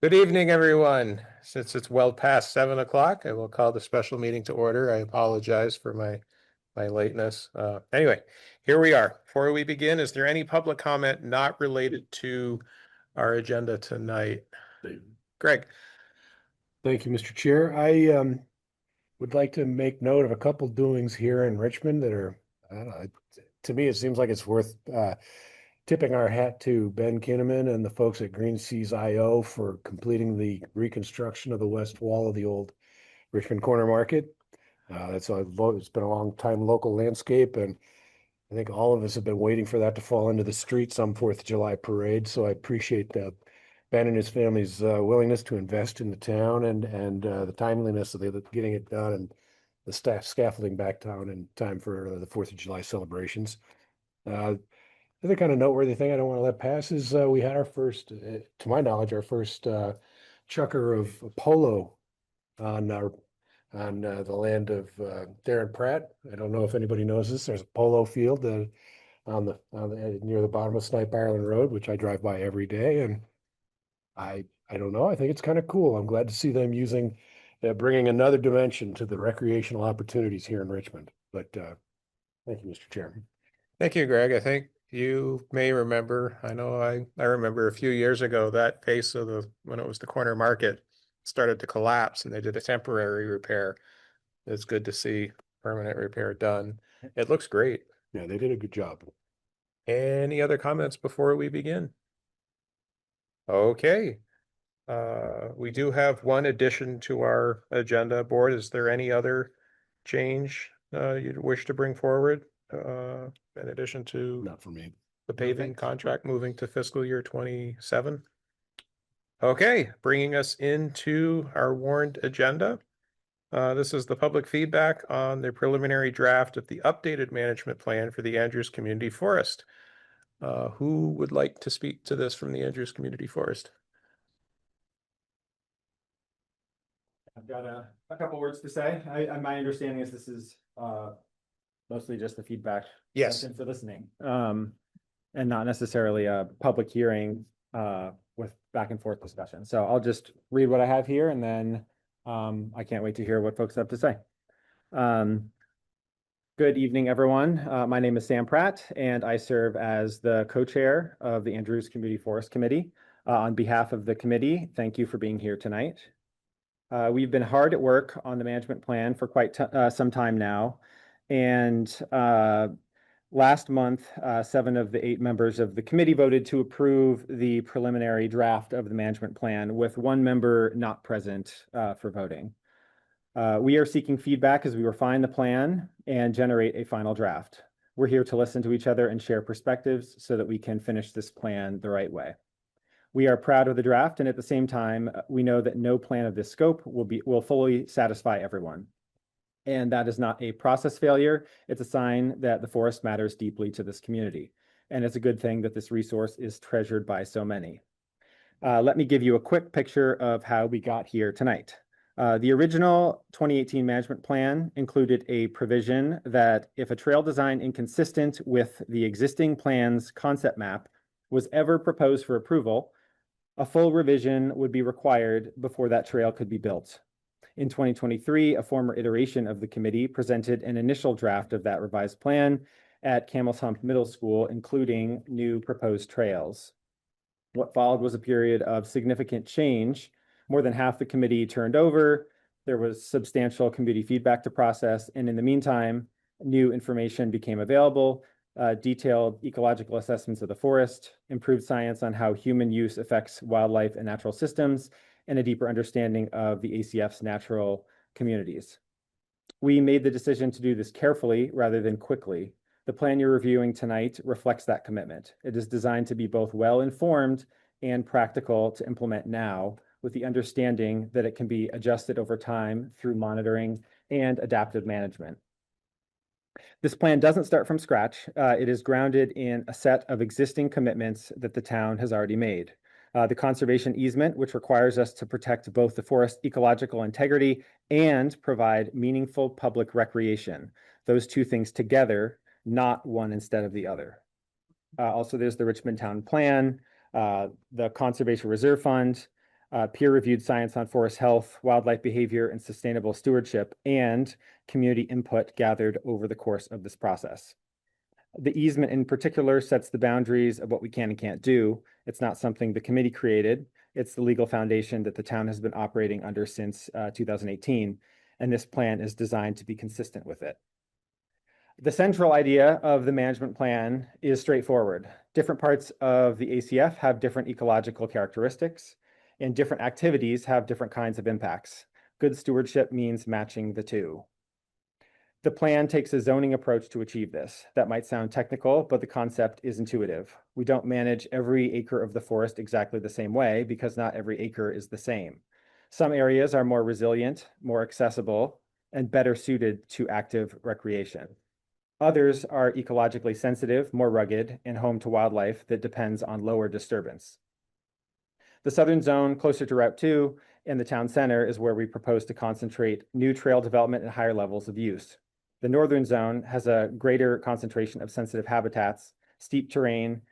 Good evening, everyone. Since it's well past 7 o'clock, I will call the special meeting to order. I apologize for my lateness. Anyway, here we are. Before we begin, is there any public comment not related to our agenda tonight? Greg, Thank you, Mr. Chair. I would like to make note of a couple doings here in Richmond that are, I don't know, to me, it seems like it's worth tipping our hat to Ben Kinnaman and the folks at Green Seas IO for completing the reconstruction of the west wall of the old Richmond Corner Market. It's been a long time local landscape, and I think all of us have been waiting for that to fall into the street some 4th of July parade. So I appreciate Ben and his family's willingness to invest in the town and the timeliness of getting it done and the staff scaffolding back down in time for the 4th of July celebrations. The other kind of noteworthy thing I don't want to let pass is we had our first, to my knowledge, our first chukker of polo on our on the land of Darren Pratt. I don't know if anybody knows this. There's a polo field near the bottom of Snipe Island Road, which I drive by every day, and I don't know. I think it's kind of cool. I'm glad to see them bringing another dimension to the recreational opportunities here in Richmond. But thank you, Mr. Chairman. thank you, Greg. I think you may remember, I know I remember a few years ago that face of when it was the corner market started to collapse and they did a temporary repair. It's good to see permanent repair done. It looks great. Yeah, they did a good job. Any other comments before we begin? Okay. We do have one addition to our agenda board. Is there any other change you'd wish to bring forward in addition to Not for me. the paving contract moving to fiscal year 27? Okay, bringing us into our warrant agenda. This is the public feedback on the preliminary draft of the updated management plan for the Andrews Community Forest. Who would like to speak to this from the Andrews Community Forest? I've got a couple words to say. My understanding is this is mostly just the feedback Yes. session for listening, and not necessarily a public hearing with back and forth discussion. So I'll just read what I have here, and then I can't wait to hear what folks have to say. Good evening, everyone. My name is Sam Pratt, and I serve as the co-chair of the Andrews Community Forest Committee. On behalf of the committee, thank you for being here tonight. We've been hard at work on the management plan for quite some time now. And last month, 7 of the 8 members of the committee voted to approve the preliminary draft of the management plan, with 1 member not present for voting. We are seeking feedback as we refine the plan and generate a final draft. We're here to listen to each other and share perspectives so that we can finish this plan the right way. We are proud of the draft, and at the same time, we know that no plan of this scope will fully satisfy everyone. And that is not a process failure. It's a sign that the forest matters deeply to this community. And it's a good thing that this resource is treasured by so many. Let me give you a quick picture of how we got here tonight. The original 2018 management plan included a provision that if a trail design inconsistent with the existing plan's concept map was ever proposed for approval, a full revision would be required before that trail could be built. In 2023, a former iteration of the committee presented an initial draft of that revised plan at Camel's Hump Middle School, including new proposed trails. What followed was a period of significant change. More than half the committee turned over. There was substantial committee feedback to process, and in the meantime, new information became available. Detailed ecological assessments of the forest, improved science on how human use affects wildlife and natural systems, and a deeper understanding of the ACF's natural communities. We made the decision to do this carefully rather than quickly. The plan you're reviewing tonight reflects that commitment. It is designed to be both well-informed and practical to implement now, with the understanding that it can be adjusted over time through monitoring and adaptive management. This plan doesn't start from scratch. It is grounded in a set of existing commitments that the town has already made. The conservation easement, which requires us to protect both the forest ecological integrity and provide meaningful public recreation. Those two things together, not one instead of the other. Also, there's the Richmond Town Plan, the Conservation Reserve Fund, peer-reviewed science on forest health, wildlife behavior, and sustainable stewardship, and community input gathered over the course of this process. The easement in particular sets the boundaries of what we can and can't do. It's not something the committee created. It's the legal foundation that the town has been operating under since 2018, and this plan is designed to be consistent with it. The central idea of the management plan is straightforward. Different parts of the ACF have different ecological characteristics, and different activities have different kinds of impacts. Good stewardship means matching the two. The plan takes a zoning approach to achieve this. That might sound technical, but the concept is intuitive. We don't manage every acre of the forest exactly the same way because not every acre is the same. Some areas are more resilient, more accessible, and better suited to active recreation. Others are ecologically sensitive, more rugged, and home to wildlife that depends on lower disturbance. The southern zone, closer to Route 2 and the town center, is where we propose to concentrate new trail development and higher levels of use. The northern zone has a greater concentration of sensitive habitats, steep terrain,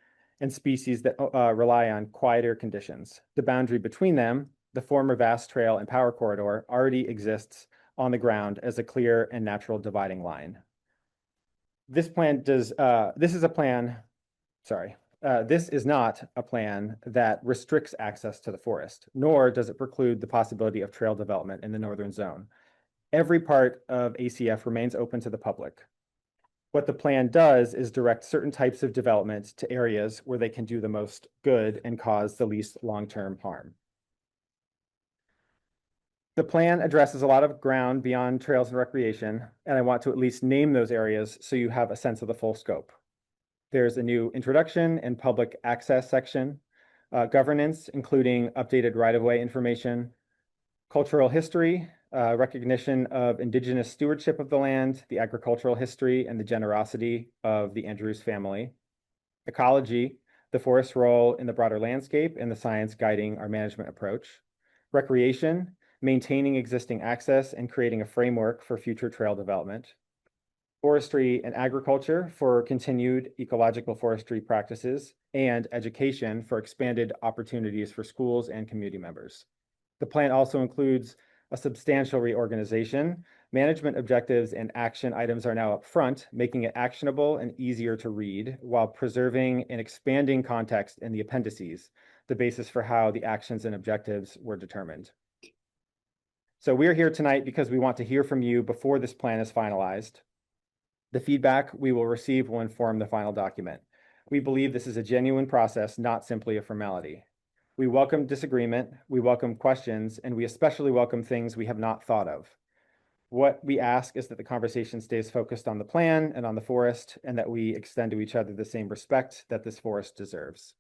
and species that rely on quieter conditions. The boundary between them, the former vast trail and power corridor, already exists on the ground as a clear and natural dividing line. This is not a plan that restricts access to the forest, nor does it preclude the possibility of trail development in the northern zone. Every part of ACF remains open to the public. What the plan does is direct certain types of development to areas where they can do the most good and cause the least long-term harm. The plan addresses a lot of ground beyond trails and recreation, and I want to at least name those areas so you have a sense of the full scope. There's a new introduction and public access section, governance, including updated right-of-way information, cultural history, recognition of Indigenous stewardship of the land, the agricultural history, and the generosity of the Andrews family, ecology, the forest's role in the broader landscape, and the science guiding our management approach, recreation, maintaining existing access and creating a framework for future trail development, forestry and agriculture for continued ecological forestry practices, and education for expanded opportunities for schools and community members. The plan also includes a substantial reorganization. Management objectives and action items are now up front, making it actionable and easier to read while preserving and expanding context in the appendices, the basis for how the actions and objectives were determined. So we're here tonight because we want to hear from you before this plan is finalized. The feedback we will receive will inform the final document. We believe this is a genuine process, not simply a formality. We welcome disagreement, we welcome questions, and we especially welcome things we have not thought of. What we ask is that the conversation stays focused on the plan and on the forest, and that we extend to each other the same respect that this forest deserves.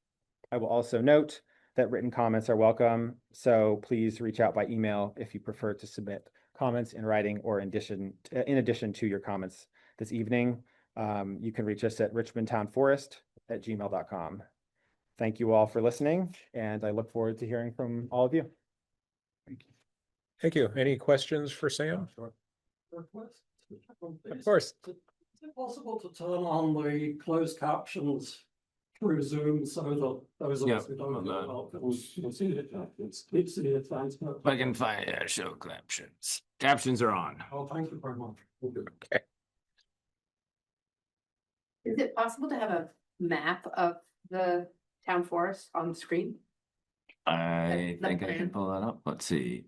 I will also note that written comments are welcome, so please reach out by email if you prefer to submit comments in writing or in addition to your comments this evening. You can reach us at richmondtownforest@gmail.com. Thank you all for listening, and I look forward to hearing from all of you. Thank you. Thank you. Any questions for Sam? Sure. Of course. Is it possible to turn on the closed captions through Zoom so that those of us who don't know about it can see it? It's thanks. I can find show captions. Captions are on. Oh, thank you very much. Okay. Is it possible to have a map of the town forest on the screen? I The think I can plan. pull that up. Let's see.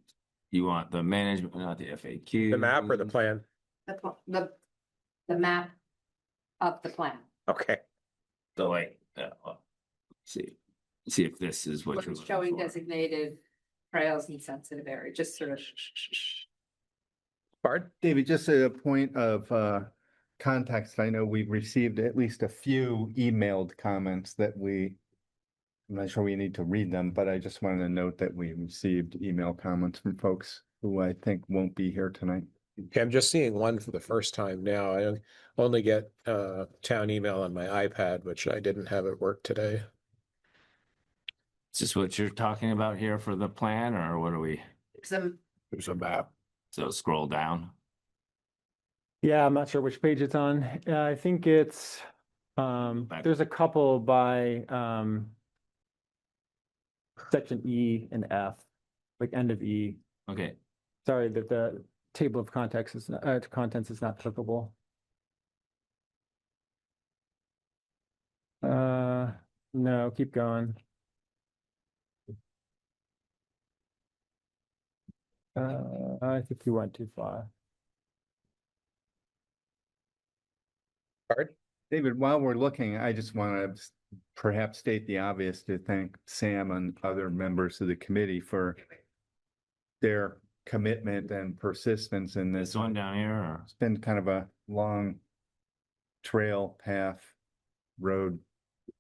You want the management, not the FAQ. The map or the plan? The map of the plan. Okay. The like, let's see if this is what you're It's looking showing for. designated trails and sensitive area, just sort of. Bard? David, just a point of context, I know we've received at least a few emailed comments that I'm not sure we need to read them, but I just wanted to note that we received email comments from folks who I think won't be here tonight. Okay, I'm just seeing one for the first time now. I only get town email on my iPad, which I didn't have at work today. Is this what you're talking about here for the plan, or what are we? There's a map. So scroll down. Yeah, I'm not sure which page it's on. I think it's, there's a couple by section E and F. like end of E. Okay, Sorry that the table of context is not, contents is not clickable. No, keep going. I think you went too far. David, while we're looking, I just want to perhaps state the obvious to thank Sam and other members of the committee for their commitment and persistence in this. this one down here, or? It's been kind of a long trail path road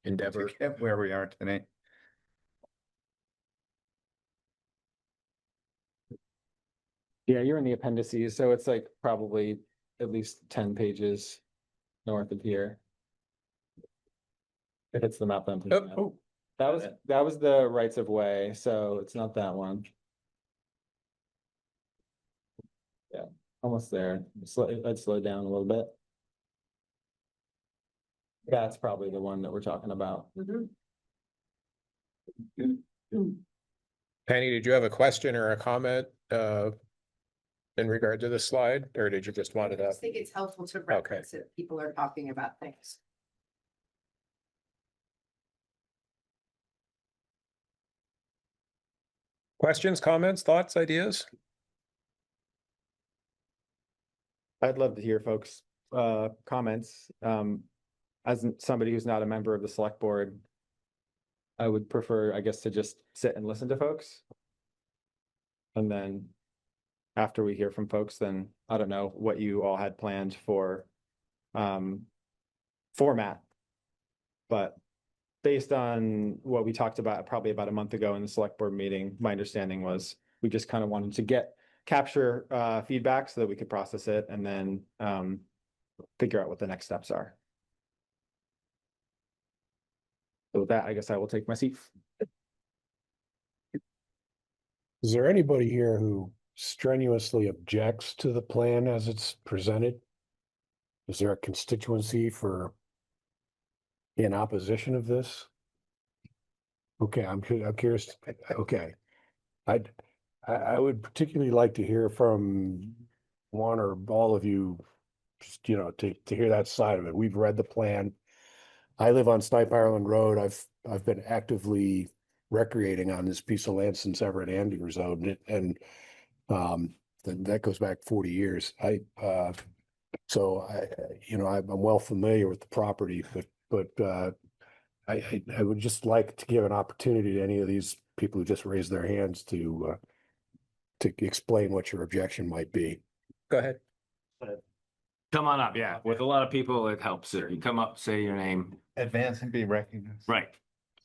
Endeavor. to get where we are today. Yeah, you're in the appendices, so it's like probably at least 10 pages north of here. If it's the map that I'm thinking of. Oh, That was the rights of way, so it's not that one. Yeah, almost there. Let's slow down a little bit. That's probably the one that we're talking about. Penny, did you have a question or a comment in regard to this slide, or did you just want I it up? just think it's helpful to reference if people are talking about things. Questions, comments, thoughts, ideas? I'd love to hear folks' comments. As somebody who's not a member of the select board, I would prefer, I guess, to just sit and listen to folks. And then after we hear from folks, then I don't know what you all had planned for format. But based on what we talked about probably about a month ago in the select board meeting, my understanding was we just kind of wanted to capture feedback so that we could process it and then figure out what the next steps are. So with that, I guess I will take my seat. Is there anybody here who strenuously objects to the plan as it's presented? Is there a constituency in opposition of this? Okay, I'm curious. Okay. I would particularly like to hear from one or all of you, you know, to hear that side of it. We've read the plan. I live on Snipe Island Road. I've been actively recreating on this piece of land since Everett Andrews owned it, and that goes back 40 years. So you know, I'm well familiar with the property, but I would just like to give an opportunity to any of these people who just raised their hands to explain what your objection might be. Go ahead. Come on up, yeah. With a lot of people, it helps if you come up, say your name. Advance and be recognized. Right.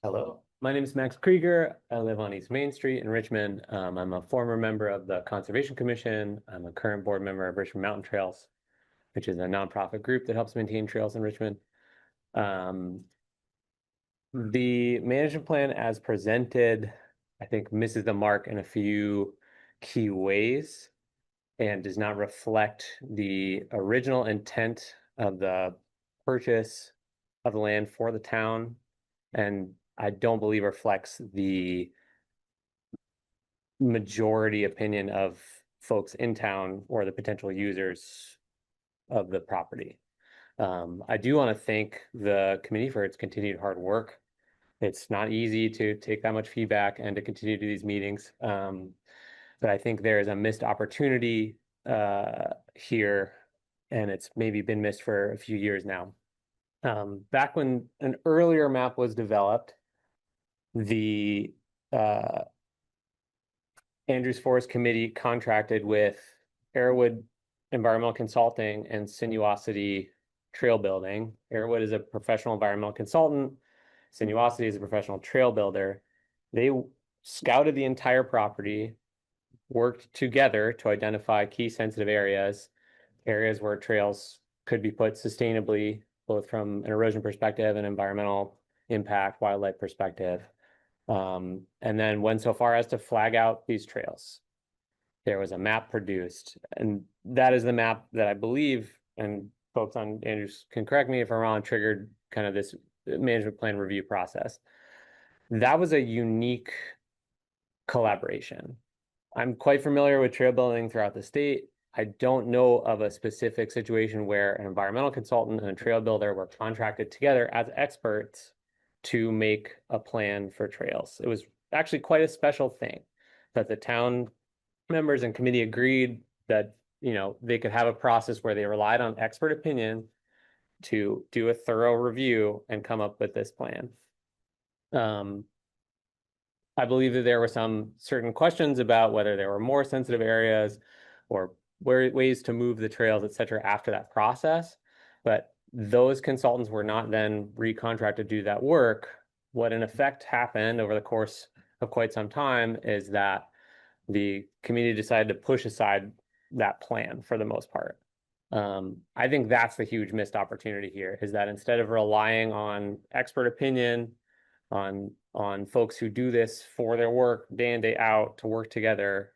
Hello, my name is Max Krieger. I live on East Main Street in Richmond. I'm a former member of the Conservation Commission. I'm a current board member of Richmond Mountain Trails, which is a nonprofit group that helps maintain trails in Richmond. The management plan as presented, I think misses the mark in a few key ways and does not reflect the original intent of the purchase of the land for the town. And I don't believe reflects the majority opinion of folks in town or the potential users of the property. I do want to thank the committee for its continued hard work. It's not easy to take that much feedback and to continue to do these meetings. But I think there is a missed opportunity here, and it's maybe been missed for a few years now. Back when an earlier map was developed, the Andrews Forest Committee contracted with Airwood Environmental Consulting and Sinuosity Trail Building. Airwood is a professional environmental consultant. Sinuosity is a professional trail builder. They scouted the entire property, worked together to identify key sensitive areas where trails could be put sustainably, both from an erosion perspective and environmental impact, wildlife perspective. And then went so far as to flag out these trails. There was a map produced, and that is the map that I believe, and folks on Andrews can correct me if I'm wrong, triggered kind of this management plan review process. That was a unique collaboration. I'm quite familiar with trail building throughout the state. I don't know of a specific situation where an environmental consultant and a trail builder were contracted together as experts to make a plan for trails. It was actually quite a special thing that the town members and committee agreed that, you know, they could have a process where they relied on expert opinion to do a thorough review and come up with this plan. I believe that there were some certain questions about whether there were more sensitive areas or ways to move the trails, et cetera, after that process. But those consultants were not then recontracted to do that work. What in effect happened over the course of quite some time is that the committee decided to push aside that plan for the most part. I think that's the huge missed opportunity here, is that instead of relying on expert opinion, on folks who do this for their work day in, day out to work together,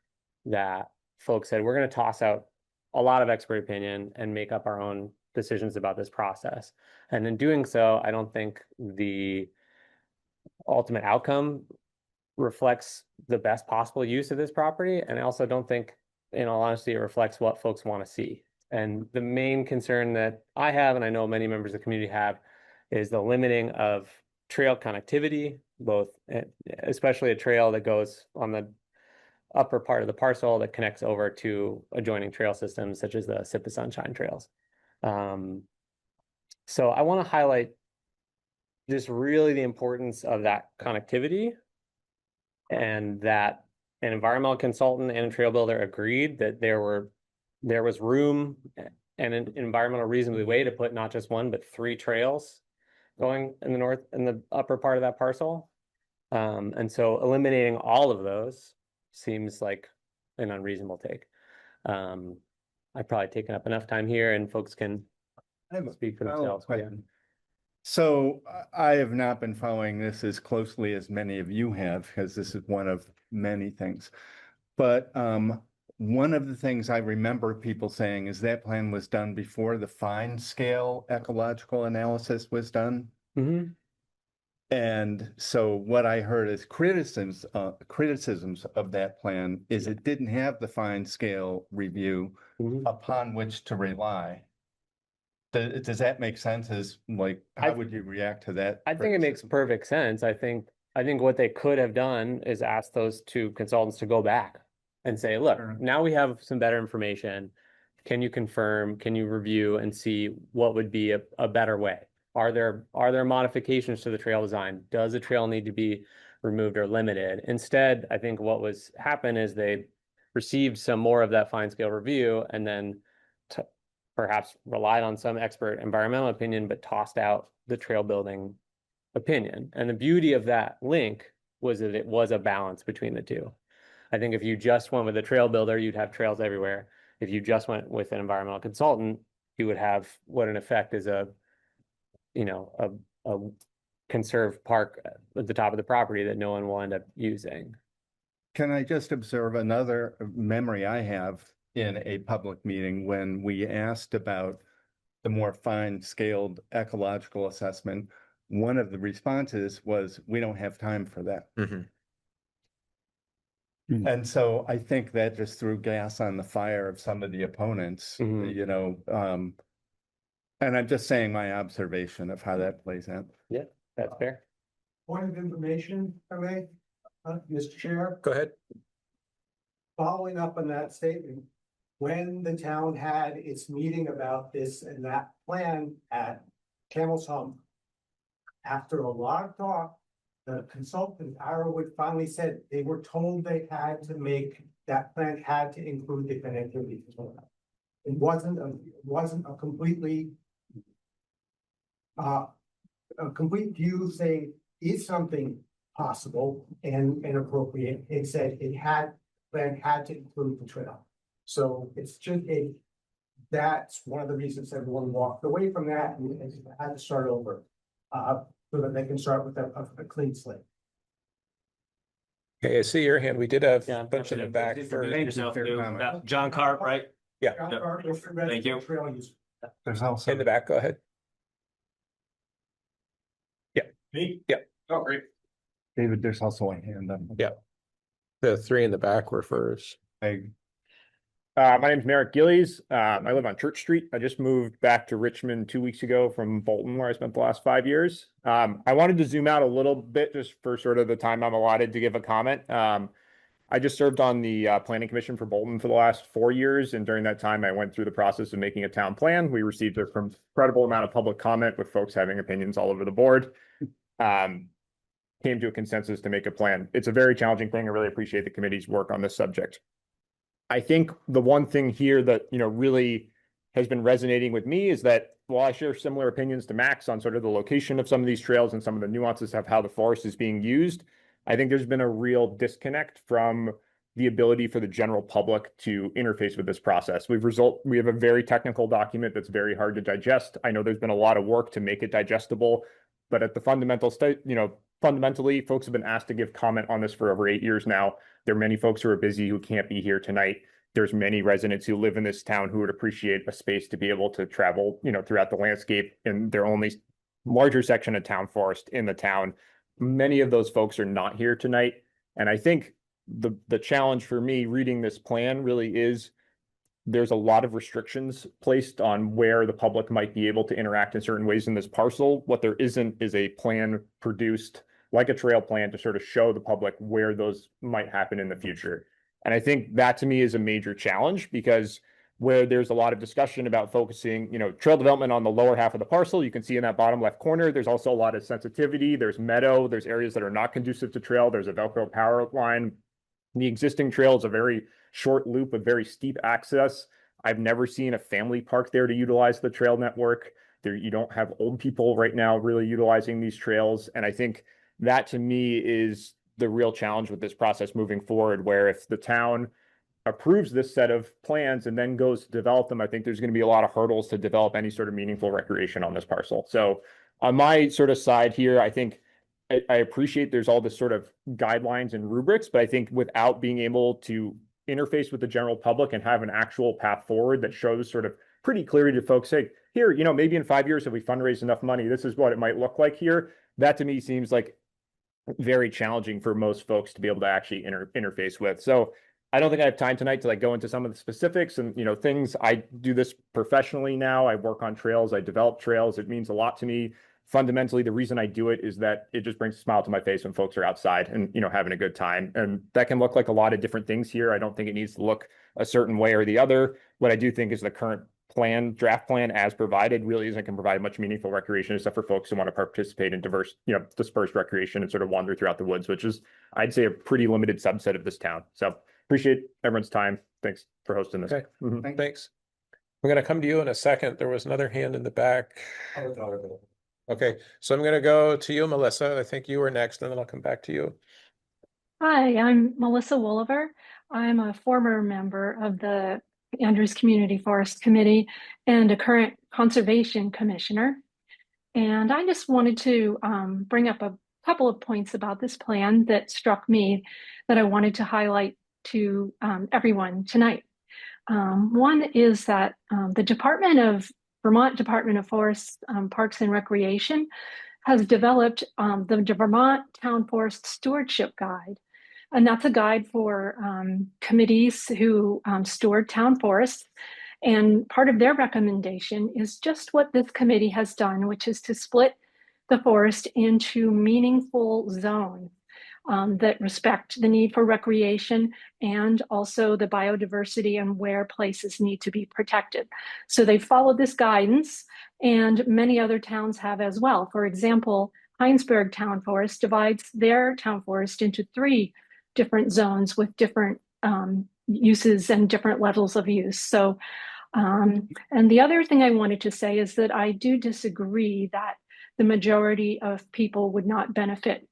that folks said, we're going to toss out a lot of expert opinion and make up our own decisions about this process. And in doing so, I don't think the ultimate outcome reflects the best possible use of this property. And I also don't think, in all honesty, it reflects what folks want to see. And the main concern that I have, and I know many members of the community have, is the limiting of trail connectivity, both, especially a trail that goes on the upper part of the parcel that connects over to adjoining trail systems, such as the Sip of Sunshine trails. So I want to highlight just really the importance of that connectivity, and that an environmental consultant and a trail builder agreed that there was room and an environmental reasonably way to put not just one, but 3 trails going in the north and the upper part of that parcel. And so eliminating all of those seems like an unreasonable take. I've probably taken up enough time here, and folks can I have a speak for follow-up themselves. Yeah. question. So I have not been following this as closely as many of you have, because this is one of many things. But one of the things I remember people saying is that plan was done before the fine scale ecological analysis was done. Mhm. And so what I heard is criticisms of that plan is it didn't have the fine scale review Mhm. upon which to rely. Does that make sense? Is like, how would you react to that? I think it makes criticism? perfect sense. I think what they could have done is ask those 2 consultants to go back and say, look, Sure. now we have some better information. Can you confirm, can you review and see what would be a better way? Are there modifications to the trail design? Does the trail need to be removed or limited? Instead, I think what was happened is they received some more of that fine scale review, and then perhaps relied on some expert environmental opinion, but tossed out the trail building opinion. And the beauty of that link was that it was a balance between the 2. I think if you just went with a trail builder, you'd have trails everywhere. If you just went with an environmental consultant, you would have what in effect is a conserved park at the top of the property that no one will end up using. Can I just observe another memory I have in a public meeting when we asked about the more fine-scaled ecological assessment? One of the responses was, we don't have time for that. Mhm. And so I think that just threw gas on the fire of some of the opponents, Mhm. you know, and I'm just saying my observation of how that plays out. Yeah, that's fair. Point of information, if I may, Mr. Chair, Go ahead. following up on that statement. When the town had its meeting about this and that plan at Camel's Hump, after a lot of talk, the consultant, Arrowwood, finally said they were told they had to make, that plan had to include the connectivity. It wasn't a completely a complete view saying, is something possible and appropriate? It said plan had to include the trail. So it's just that's one of the reasons everyone walked away from that and had to start over. So that they can start with a clean slate. Okay, I see your hand. We did have Yeah, a bunch in the back for. Yourself, fair too. comment. John Carp, right? Yeah. Thank you. There's also. In the back, go ahead. Me? Yeah. Oh, great. David, there's also a hand up. Yeah. The three in the back were first. I, My name's Merrick Gillies. I live on Church Street. I just moved back to Richmond 2 weeks ago from Bolton, where I spent the last 5 years. I wanted to zoom out a little bit just for sort of the time I'm allotted to give a comment. I just served on the Planning Commission for Bolton for the last 4 years, and during that time, I went through the process of making a town plan. We received an incredible amount of public comment with folks having opinions all over the board. Came to a consensus to make a plan. It's a very challenging thing. I really appreciate the committee's work on this subject. I think the one thing here that, really has been resonating with me is that while I share similar opinions to Max on sort of the location of some of these trails and some of the nuances of how the forest is being used, I think there's been a real disconnect from the ability for the general public to interface with this process. We have a very technical document that's very hard to digest. I know there's been a lot of work to make it digestible, but at the fundamental state, fundamentally, folks have been asked to give comment on this for over 8 years now. There are many folks who are busy who can't be here tonight. There's many residents who live in this town who would appreciate a space to be able to travel, throughout the landscape in their only larger section of town forest in the town. Many of those folks are not here tonight. And I think the challenge for me reading this plan really is there's a lot of restrictions placed on where the public might be able to interact in certain ways in this parcel. What there isn't is a plan produced like a trail plan to sort of show the public where those might happen in the future. And I think that to me is a major challenge, because where there's a lot of discussion about focusing, trail development on the lower half of the parcel, you can see in that bottom left corner, there's also a lot of sensitivity. There's meadow, there's areas that are not conducive to trail. There's a Velcro power line. The existing trail is a very short loop with very steep access. I've never seen a family park there to utilize the trail network. You don't have old people right now really utilizing these trails. And I think that to me is the real challenge with this process moving forward, where if the town approves this set of plans and then goes to develop them, I think there's going to be a lot of hurdles to develop any sort of meaningful recreation on this parcel. So on my sort of side here, I think I appreciate there's all this sort of guidelines and rubrics, but I think without being able to interface with the general public and have an actual path forward that shows sort of pretty clearly to folks, say, here, maybe in 5 years, if we fundraise enough money, this is what it might look like here. That to me seems like very challenging for most folks to be able to actually interface with. So I don't think I have time tonight to go into some of the specifics and, things. I do this professionally now. I work on trails. I develop trails. It means a lot to me. Fundamentally, the reason I do it is that it just brings a smile to my face when folks are outside and, having a good time. And that can look like a lot of different things here. I don't think it needs to look a certain way or the other. What I do think is the current draft plan as provided really isn't going to provide much meaningful recreation except for folks who want to participate in dispersed recreation and sort of wander throughout the woods, which is, I'd say, a pretty limited subset of this town. So appreciate everyone's time. Thanks for hosting this. Okay. Thanks. I'm going to come to you in a second. There was another hand in the back. Okay, so I'm going to go to you, Melissa. I think you were next, and then I'll come back to you. Hi, I'm Melissa Wolliver. I'm a former member of the Andrews Community Forest Committee and a current conservation commissioner. And I just wanted to bring up a couple of points about this plan that struck me that I wanted to highlight to everyone tonight. One is that the Vermont Department of Forests, Parks and Recreation has developed the Vermont Town Forest Stewardship Guide. And that's a guide for committees who steward town forests. And part of their recommendation is just what this committee has done, which is to split the forest into meaningful zones that respect the need for recreation and also the biodiversity and where places need to be protected. So they followed this guidance, and many other towns have as well. For example, Heinsberg Town Forest divides their town forest into 3 different zones with different uses and different levels of use. So, and the other thing I wanted to say is that I do disagree that the majority of people would not benefit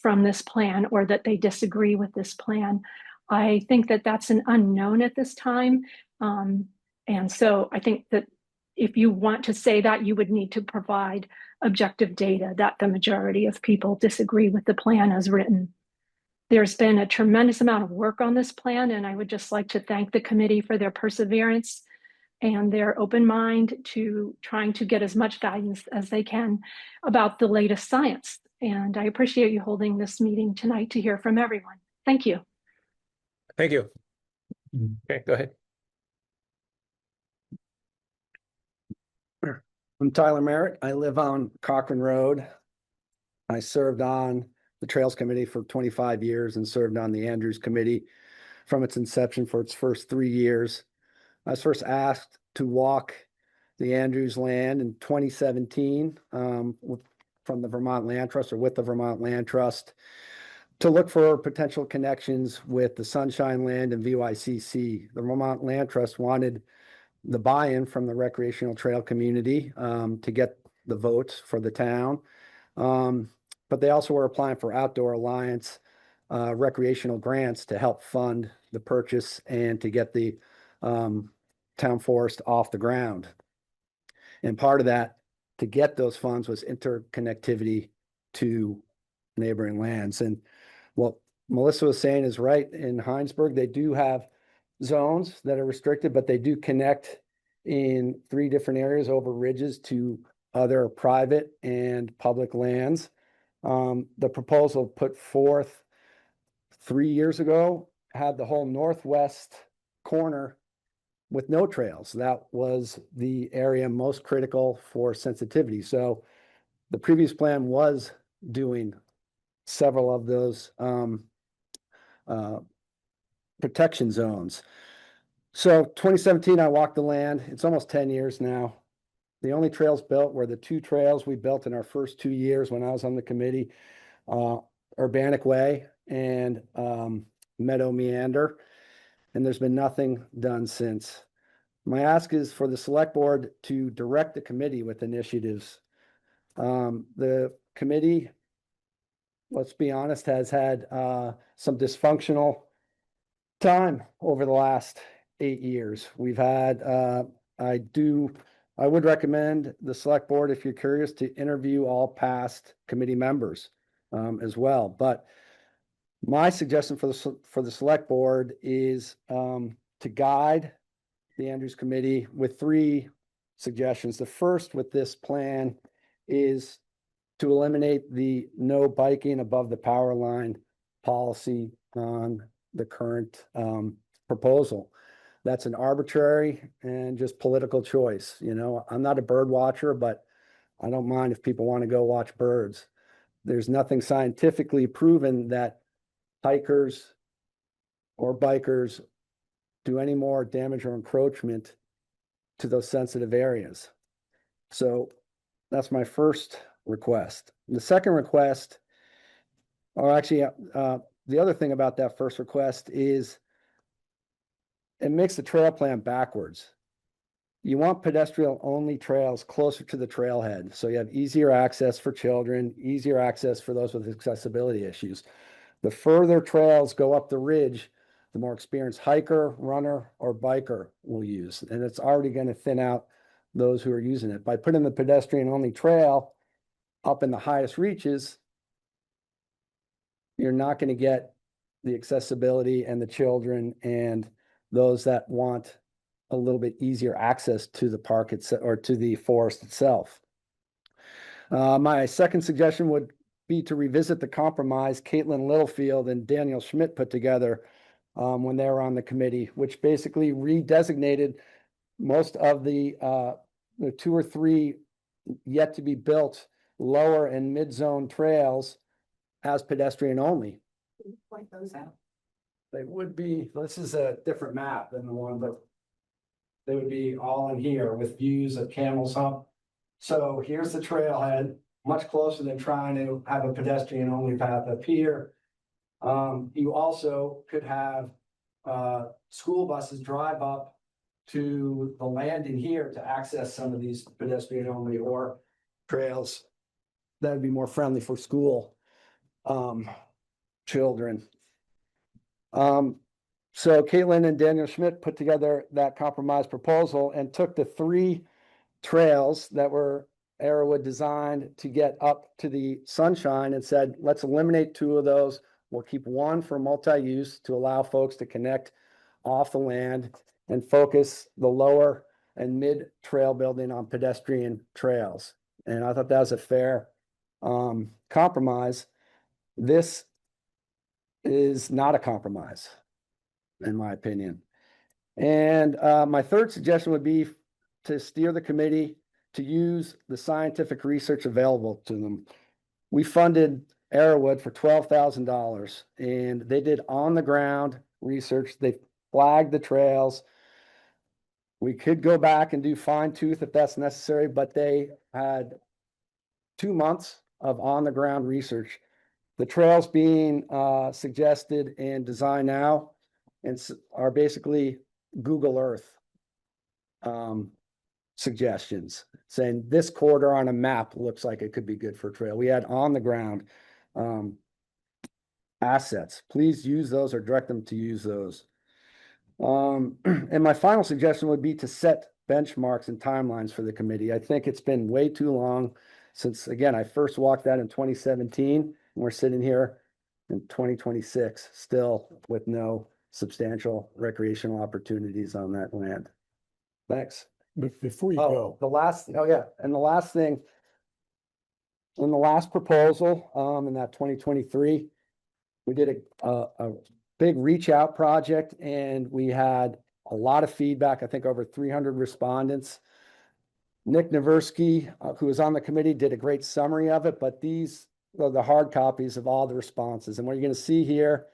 from this plan or that they disagree with this plan. I think that that's an unknown at this time. And so I think that if you want to say that, you would need to provide objective data that the majority of people disagree with the plan as written. There's been a tremendous amount of work on this plan, and I would just like to thank the committee for their perseverance and their open mind to trying to get as much guidance as they can about the latest science. And I appreciate you holding this meeting tonight to hear from everyone. Thank you. Thank you. Okay, go ahead. I'm Tyler Merritt. I live on Cochrane Road. I served on the Trails Committee for 25 years and served on the Andrews Committee from its inception for its first 3 years. I was first asked to walk the Andrews land in 2017 from the Vermont Land Trust or with the Vermont Land Trust to look for potential connections with the Sunshine Land and VYCC. The Vermont Land Trust wanted the buy-in from the recreational trail community to get the votes for the town. But they also were applying for Outdoor Alliance recreational grants to help fund the purchase and to get the town forest off the ground. And part of that, to get those funds, was interconnectivity to neighboring lands. And what Melissa was saying is right. In Heinsberg, they do have zones that are restricted, but they do connect in 3 different areas over ridges to other private and public lands. The proposal put forth 3 years ago had the whole northwest corner with no trails. That was the area most critical for sensitivity. So the previous plan was doing several of those protection zones. So 2017, I walked the land. It's almost 10 years now. The only trails built were the 2 trails we built in our first 2 years when I was on the committee, Urbanic Way and Meadow Meander. And there's been nothing done since. My ask is for the select board to direct the committee with initiatives. The committee, let's be honest, has had some dysfunctional time over the last 8 years. We've had, I would recommend the select board, if you're curious, to interview all past committee members as well. But my suggestion for the select board is to guide the Andrews Committee with 3 suggestions. The first with this plan is to eliminate the no biking above the power line policy on the current proposal. That's an arbitrary and just political choice. You know, I'm not a bird watcher, but I don't mind if people want to go watch birds. There's nothing scientifically proven that hikers or bikers do any more damage or encroachment to those sensitive areas. So that's my first request. The second request, or actually, the other thing about that first request is it makes the trail plan backwards. You want pedestrian-only trails closer to the trailhead, so you have easier access for children, easier access for those with accessibility issues. The further trails go up the ridge, the more experienced hiker, runner, or biker will use, and it's already going to thin out those who are using it. By putting the pedestrian-only trail up in the highest reaches, you're not going to get the accessibility and the children and those that want a little bit easier access to the park itself or to the forest itself. My second suggestion would be to revisit the compromise Caitlin Littlefield and Daniel Schmidt put together when they were on the committee, which basically redesignated most of the 2 or 3 yet to be built lower and mid-zone trails as pedestrian only. Point those out. They would be, this is a different map than the one, but they would be all in here with views of Camel's Hump. So here's the trailhead, much closer than trying to have a pedestrian only path up here. You also could have school buses drive up to the landing here to access some of these pedestrian only or trails that would be more friendly for school children. So Caitlin and Daniel Schmidt put together that compromise proposal and took the 3 trails that were Arrowwood designed to get up to the Sunshine and said, let's eliminate 2 of those. We'll keep 1 for multi-use to allow folks to connect off the land and focus the lower and mid trail building on pedestrian trails. And I thought that was a fair compromise. This is not a compromise. in my opinion. And my third suggestion would be to steer the committee to use the scientific research available to them. We funded Arrowwood for $12,000 and they did on the ground research. They flagged the trails. We could go back and do fine tooth if that's necessary, but they had 2 months of on the ground research. The trails being suggested and designed now are basically Google Earth suggestions, saying this corridor on a map looks like it could be good for a trail. We had on the ground assets. Please use those or direct them to use those. And my final suggestion would be to set benchmarks and timelines for the committee. I think it's been way too long since, again, I first walked that in 2017, and we're sitting here in 2026, still with no substantial recreational opportunities on that land. Thanks. But before you Oh, go, the last thing, in the last proposal, in that 2023, we did a big reach out project and we had a lot of feedback, I think over 300 respondents. Nick Naversky, who was on the committee, did a great summary of it, but these are the hard copies of all the responses. And what you're going to see here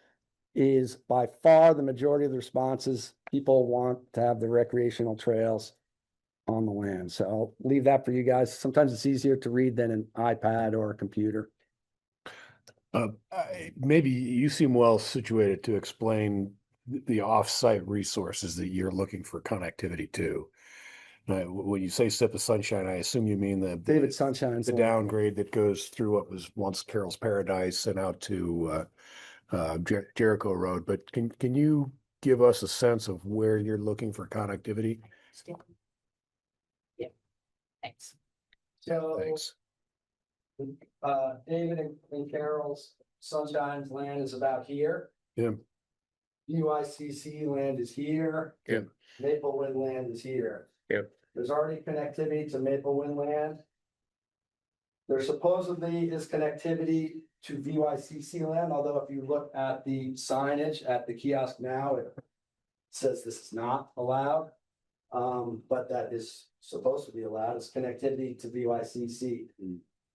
is by far the majority of the responses, people want to have the recreational trails on the land. So I'll leave that for you guys. Sometimes it's easier to read than an iPad or a computer. maybe you seem well situated to explain the off-site resources that you're looking for connectivity to. When you say Sip of Sunshine, I assume you mean David Sunshine's the land. downgrade that goes through what was once Carroll's Paradise and out to Jericho Road. But can you give us a sense of where you're looking for connectivity? Yeah, thanks. So, Thanks. David and Carol's Sunshine's land is about here. Yeah. UICC land is here. Yeah. Maplewood land is here. Yep. There's already connectivity to Maplewood land. There supposedly is connectivity to VYCC land, although if you look at the signage at the kiosk now, it says this is not allowed. But that is supposed to be allowed, is connectivity to VYCC.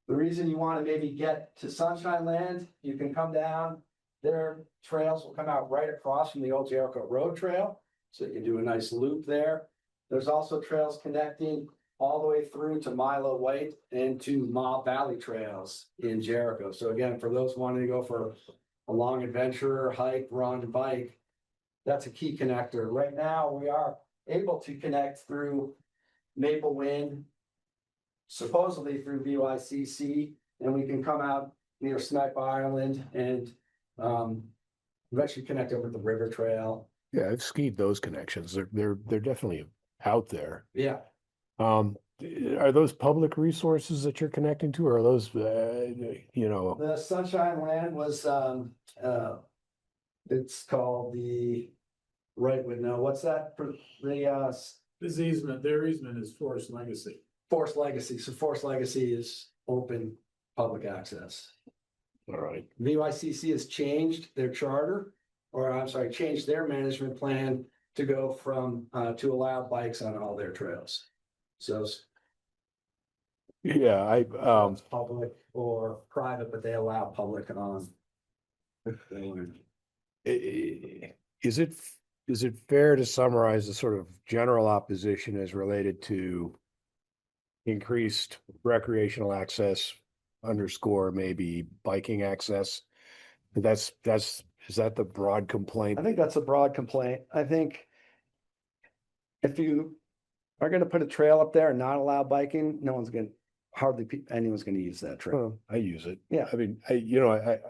The reason you want to maybe get to Sunshine Land, you can come down, their trails will come out right across from the old Jericho Road Trail. So you can do a nice loop there. There's also trails connecting all the way through to Milo White and to Ma Valley Trails in Jericho. So again, for those wanting to go for a long adventure, hike, run, bike, that's a key connector. Right now, we are able to connect through Maple Wind, supposedly through VYCC, and we can come out near Snipe Island and eventually connect over the River Trail. Yeah, I've skied those connections. They're definitely out there. Yeah. Are those public resources that you're connecting to, or are those, The Sunshine Land was, it's called the, right would know, what's that for the, This easement, their easement is Forest Legacy. Forest Legacy. So Forest Legacy is open public access. all right. VYCC has changed their charter, or I'm sorry, changed their management plan to go from, to allow bikes on all their trails. So Yeah, it's public or private, but they allow public on. Is it fair to summarize the sort of general opposition as related to increased recreational access underscore maybe biking access? Is that the broad complaint? I think that's a broad complaint. I think if you are gonna put a trail up there and not allow biking, no one's gonna, anyone's gonna use that trail. Well, I use it. Yeah. I mean, I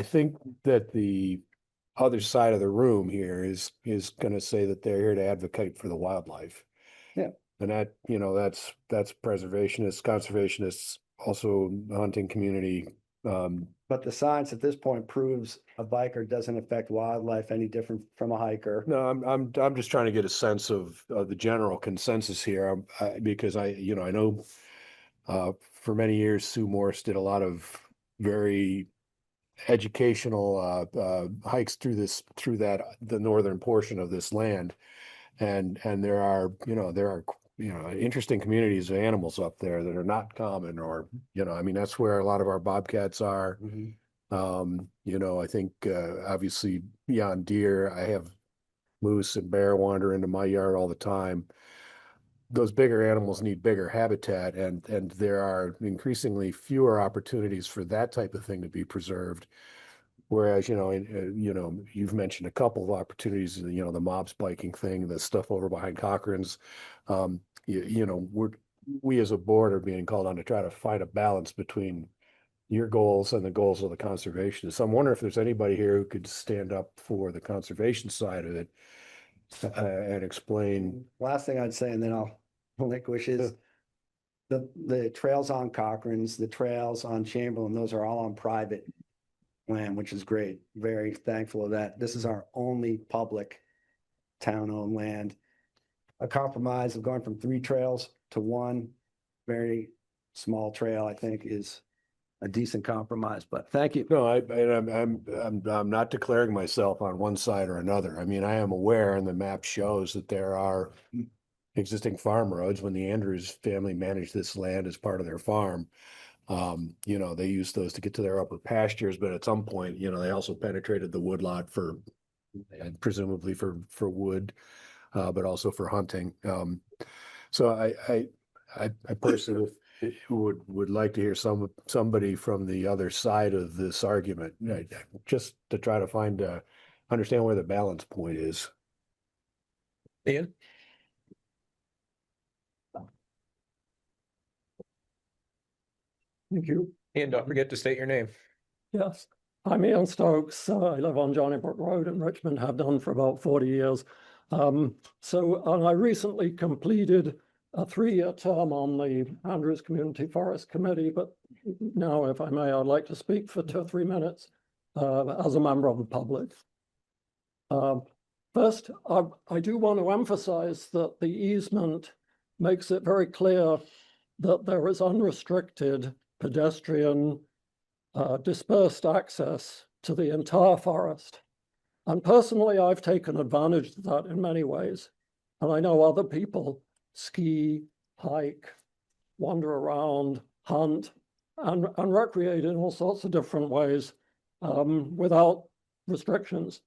think that the other side of the room here is gonna say that they're here to advocate for the wildlife. Yeah. And that, that's preservationists, conservationists, also the hunting community. But the science at this point proves a biker doesn't affect wildlife any different from a hiker. No, I'm just trying to get a sense of the general consensus here, because I know for many years Sue Morse did a lot of very educational hikes through the northern portion of this land. And there are, interesting communities of animals up there that are not common, or, I mean, that's where a lot of our bobcats are. I think obviously beyond deer, I have moose and bear wander into my yard all the time. Those bigger animals need bigger habitat, and there are increasingly fewer opportunities for that type of thing to be preserved. Whereas, you've mentioned a couple of opportunities, the mobs biking thing, the stuff over behind Cochran's. We as a board are being called on to try to find a balance between your goals and the goals of the conservationists. So I'm wondering if there's anybody here who could stand up for the conservation side of it and explain. Last thing I'd say, and then I'll relinquish, is the trails on Cochran's, the trails on Chamberlain, those are all on private land, which is great. Very thankful of that. This is our only public town-owned land. A compromise of going from 3 trails to 1 very small trail, I think, is a decent compromise, but thank you. No, I'm not declaring myself on one side or another. I mean, I am aware, and the map shows that there are existing farm roads. When the Andrews family managed this land as part of their farm, they used those to get to their upper pastures, but at some point, they also penetrated the woodlot and presumably for wood, but also for hunting. So I personally would like to hear somebody from the other side of this argument, just to try to understand where the balance point is. Ian? Thank you. Ian, don't forget to state your name. Yes, I'm Ian Stokes. I live on Johnny Brook Road in Richmond, have done for about 40 years. And I recently completed a 3-year term on the Andrews Community Forest Committee, but now, if I may, I'd like to speak for 2 or 3 minutes as a member of the public. First, I do want to emphasize that the easement makes it very clear that there is unrestricted pedestrian dispersed access to the entire forest. And personally, I've taken advantage of that in many ways. And I know other people ski, hike, wander around, hunt, and recreate in all sorts of different ways without restrictions.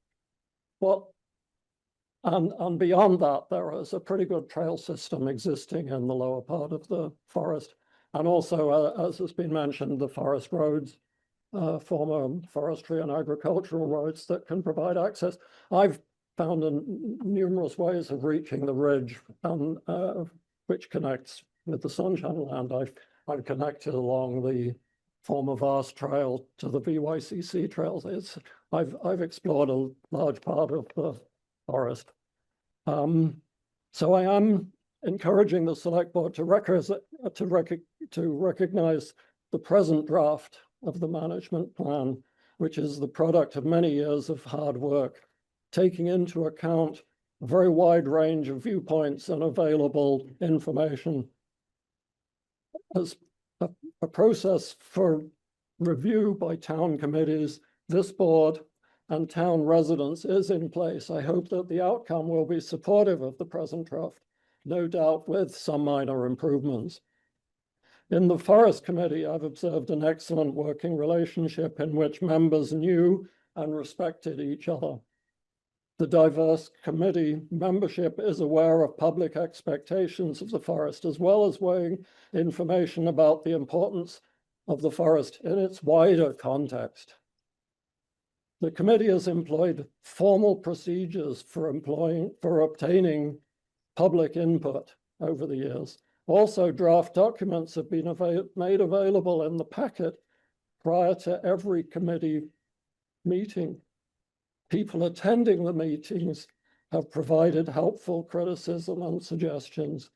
And beyond that, there is a pretty good trail system existing in the lower part of the forest. And also, as has been mentioned, the forest roads, former forestry and agricultural roads that can provide access. I've found numerous ways of reaching the ridge, which connects with the Sunshine Land. I've connected along the former Vast Trail to the VYCC trails. I've explored a large part of the forest. So I am encouraging the Selectboard to recognize the present draft of the management plan, which is the product of many years of hard work, taking into account a very wide range of viewpoints and available information. As a process for review by town committees, this board and town residents is in place. I hope that the outcome will be supportive of the present draft, no doubt with some minor improvements. In the Forest Committee, I've observed an excellent working relationship in which members knew and respected each other. The diverse committee membership is aware of public expectations of the forest, as well as weighing information about the importance of the forest in its wider context. The committee has employed formal procedures for obtaining public input over the years. Also, draft documents have been made available in the packet prior to every committee meeting. People attending the meetings have provided helpful criticism and suggestions.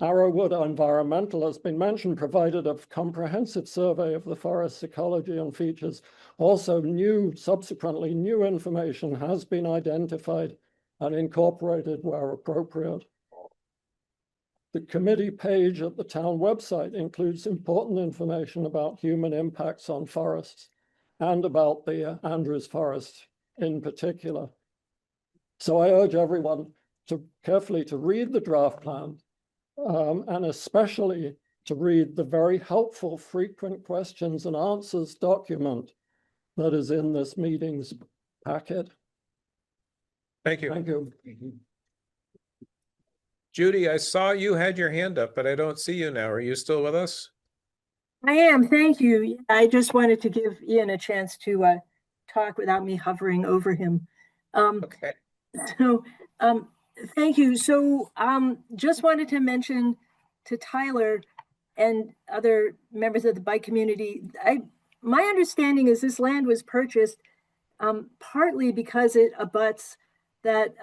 Arrowwood Environmental has been mentioned, provided a comprehensive survey of the forest's ecology and features. Also, subsequently new information has been identified and incorporated where appropriate. The committee page at the town website includes important information about human impacts on forests. and about the Andrews Forest in particular. So I urge everyone to carefully to read the draft plan, and especially to read the very helpful frequent questions and answers document that is in this meeting's packet. Thank you. Thank you. Judy, I saw you had your hand up, but I don't see you now. Are you still with us? I am, thank you. I just wanted to give Ian a chance to talk without me hovering over him. Okay. So, thank you. So, just wanted to mention to Tyler and other members of the bike community, my understanding is this land was purchased partly because it abuts that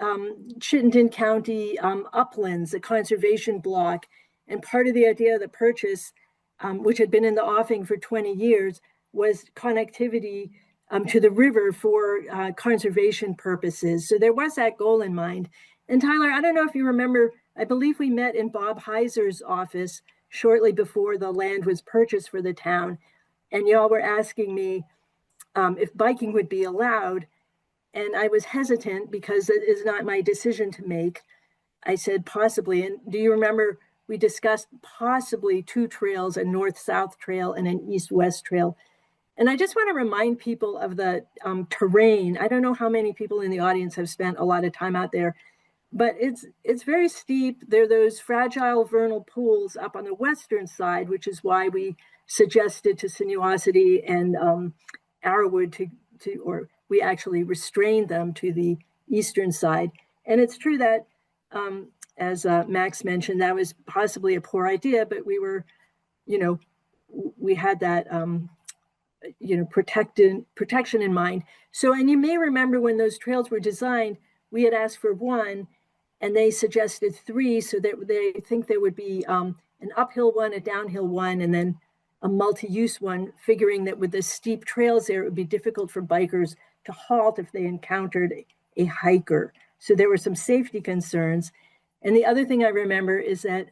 Chittenden County uplands, a conservation block, and part of the idea of the purchase, which had been in the offing for 20 years, was connectivity to the river for conservation purposes. So there was that goal in mind. And Tyler, I don't know if you remember, I believe we met in Bob Heiser's office shortly before the land was purchased for the town. And y'all were asking me if biking would be allowed. And I was hesitant because it is not my decision to make. I said possibly. And do you remember we discussed possibly 2 trails, a north-south trail and an east-west trail? And I just want to remind people of the terrain. I don't know how many people in the audience have spent a lot of time out there, but it's very steep. There are those fragile vernal pools up on the western side, which is why we suggested to Sinuosity and Arrowwood or we actually restrained them to the eastern side. And it's true that, as Max mentioned, that was possibly a poor idea, but we were, we had that, protection in mind. So, and you may remember when those trails were designed, we had asked for 1 and they suggested 3 so that they think there would be an uphill one, a downhill one, and then a multi-use one, figuring that with the steep trails there, it would be difficult for bikers to halt if they encountered a hiker. So there were some safety concerns. And the other thing I remember is that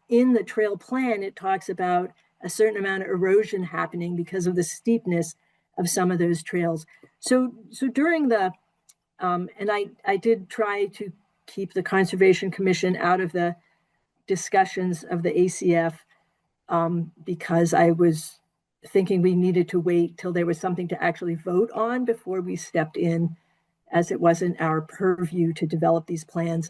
in the trail plan, it talks about a certain amount of erosion happening because of the steepness of some of those trails. So during the, and I did try to keep the Conservation Commission out of the discussions of the ACF because I was thinking we needed to wait till there was something to actually vote on before we stepped in, as it wasn't our purview to develop these plans.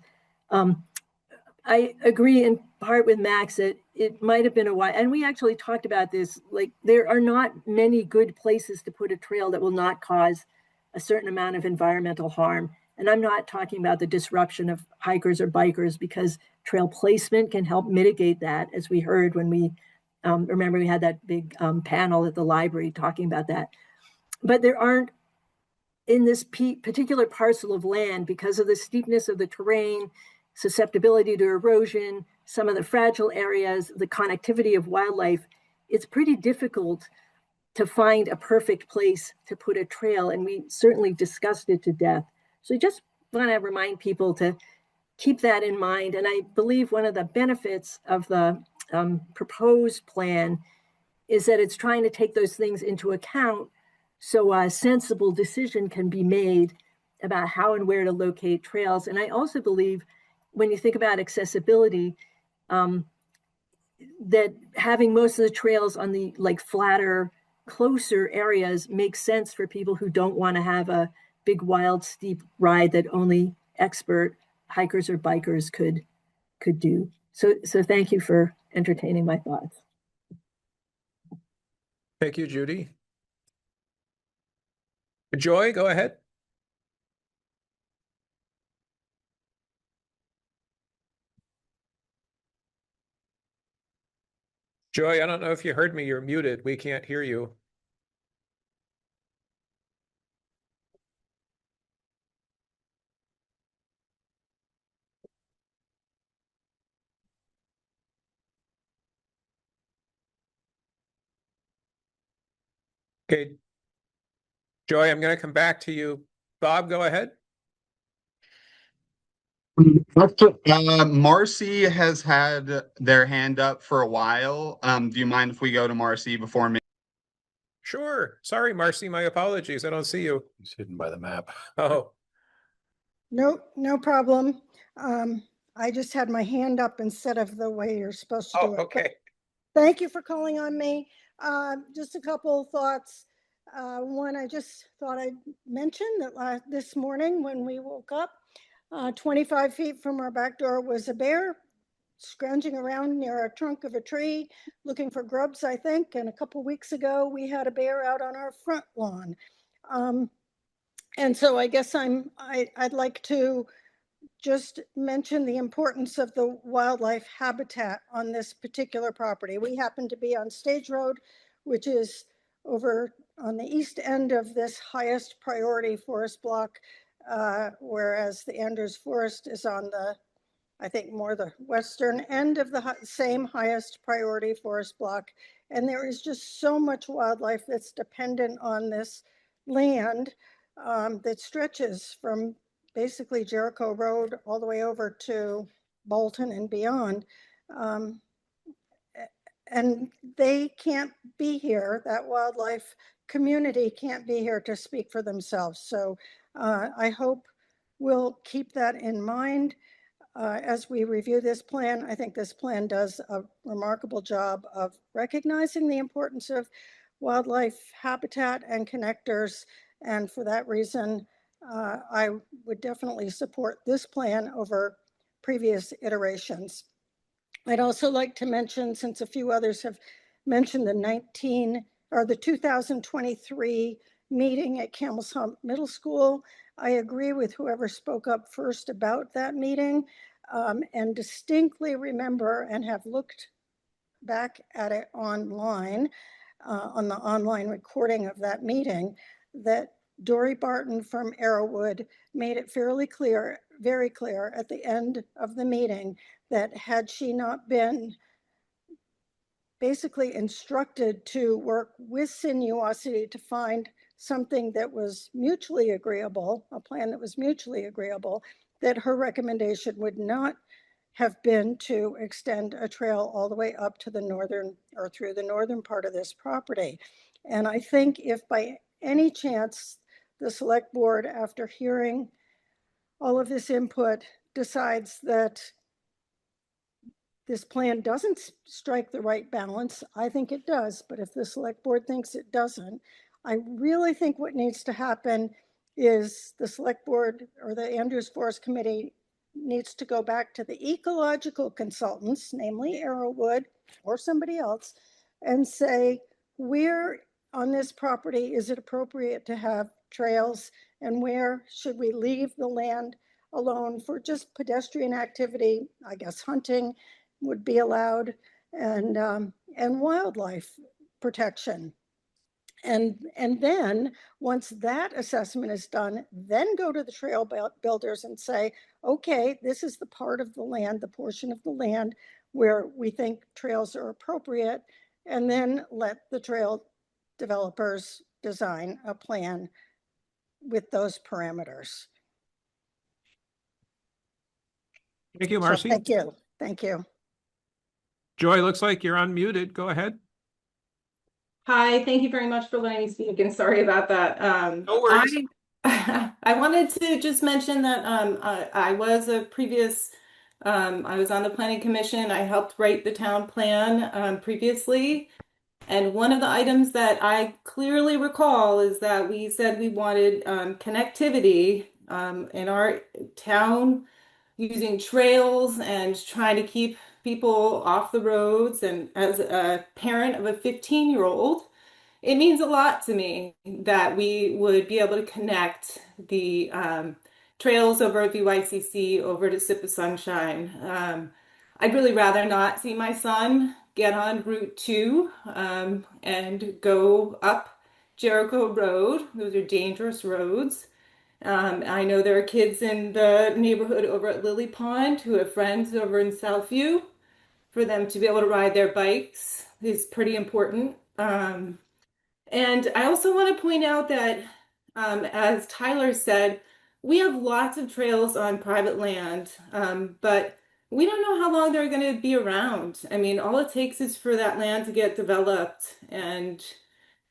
I agree in part with Max that it might have been a while, and we actually talked about this, like there are not many good places to put a trail that will not cause a certain amount of environmental harm. And I'm not talking about the disruption of hikers or bikers, because trail placement can help mitigate that, as we heard when we, remember we had that big panel at the library talking about that. But there aren't, in this particular parcel of land, because of the steepness of the terrain, susceptibility to erosion, some of the fragile areas, the connectivity of wildlife, it's pretty difficult to find a perfect place to put a trail. And we certainly discussed it to death. So I just want to remind people to keep that in mind. And I believe one of the benefits of the proposed plan is that it's trying to take those things into account so a sensible decision can be made about how and where to locate trails. And I also believe when you think about accessibility, that having most of the trails on the flatter, closer areas makes sense for people who don't want to have a big, wild, steep ride that only expert hikers or bikers could do. So thank you for entertaining my thoughts. Thank you, Judy. Joy, go ahead. Joy, I don't know if you heard me. You're muted. We can't hear you. Okay. Joy, I'm going to come back to you. Bob, go ahead. Marcy has had their hand up for a while. Do you mind if we go to Marcy before me? Sure. Sorry, Marcy, my apologies. I don't see you. He's hidden by the map. Oh, No problem. I just had my hand up instead of the way you're supposed to do it. But okay. thank you for calling on me. Just a couple of thoughts. One, I just thought I'd mention that this morning when we woke up, 25 feet from our back door was a bear scrounging around near a trunk of a tree looking for grubs, I think. And a couple weeks ago, we had a bear out on our front lawn. And so I guess I'd like to just mention the importance of the wildlife habitat on this particular property. We happen to be on Stage Road, which is over on the east end of this highest priority forest block, whereas the Andrews Forest is on the, I think, more the western end of the same highest priority forest block. And there is just so much wildlife that's dependent on this land that stretches from basically Jericho Road all the way over to Bolton and beyond. And they can't be here, that wildlife community can't be here to speak for themselves. So I hope we'll keep that in mind as we review this plan. I think this plan does a remarkable job of recognizing the importance of wildlife habitat and connectors. And for that reason, I would definitely support this plan over previous iterations. I'd also like to mention, since a few others have mentioned the 2023 meeting at Camel's Hump Middle School, I agree with whoever spoke up first about that meeting, and distinctly remember and have looked back at it online, on the online recording of that meeting, that Dory Barton from Arrowwood made it very clear at the end of the meeting that had she not been basically instructed to work with Sinuosity to find something that was mutually agreeable, a plan that was mutually agreeable, that her recommendation would not have been to extend a trail all the way up to the northern or through the northern part of this property. And I think if by any chance the select board, after hearing all of this input, decides that this plan doesn't strike the right balance, I think it does, but if the select board thinks it doesn't, I really think what needs to happen is the select board or the Andrews Forest Committee needs to go back to the ecological consultants, namely Arrowwood or somebody else, and say, where on this property is it appropriate to have trails, and where should we leave the land alone for just pedestrian activity? I guess hunting would be allowed, and wildlife protection. And then once that assessment is done, then go to the trail builders and say, okay, this is the part of the land, the portion of the land where we think trails are appropriate, and then let the trail developers design a plan with those parameters. Thank you, So Marcy. thank you. Thank you. Joy, looks like you're unmuted. Go ahead. Hi, thank you very much for letting me speak, and sorry about that. No worries. I wanted to just mention that I was a previous, I was on the planning commission. I helped write the town plan previously. And one of the items that I clearly recall is that we said we wanted connectivity in our town using trails and trying to keep people off the roads. And as a parent of a 15-year-old, it means a lot to me that we would be able to connect the trails over at VYCC over to Sip of Sunshine. I'd really rather not see my son get on Route 2 and go up Jericho Road. Those are dangerous roads. I know there are kids in the neighborhood over at Lily Pond who have friends over in Southview. For them to be able to ride their bikes is pretty important. And I also want to point out that, as Tyler said, we have lots of trails on private land, but we don't know how long they're going to be around. I mean, all it takes is for that land to get developed and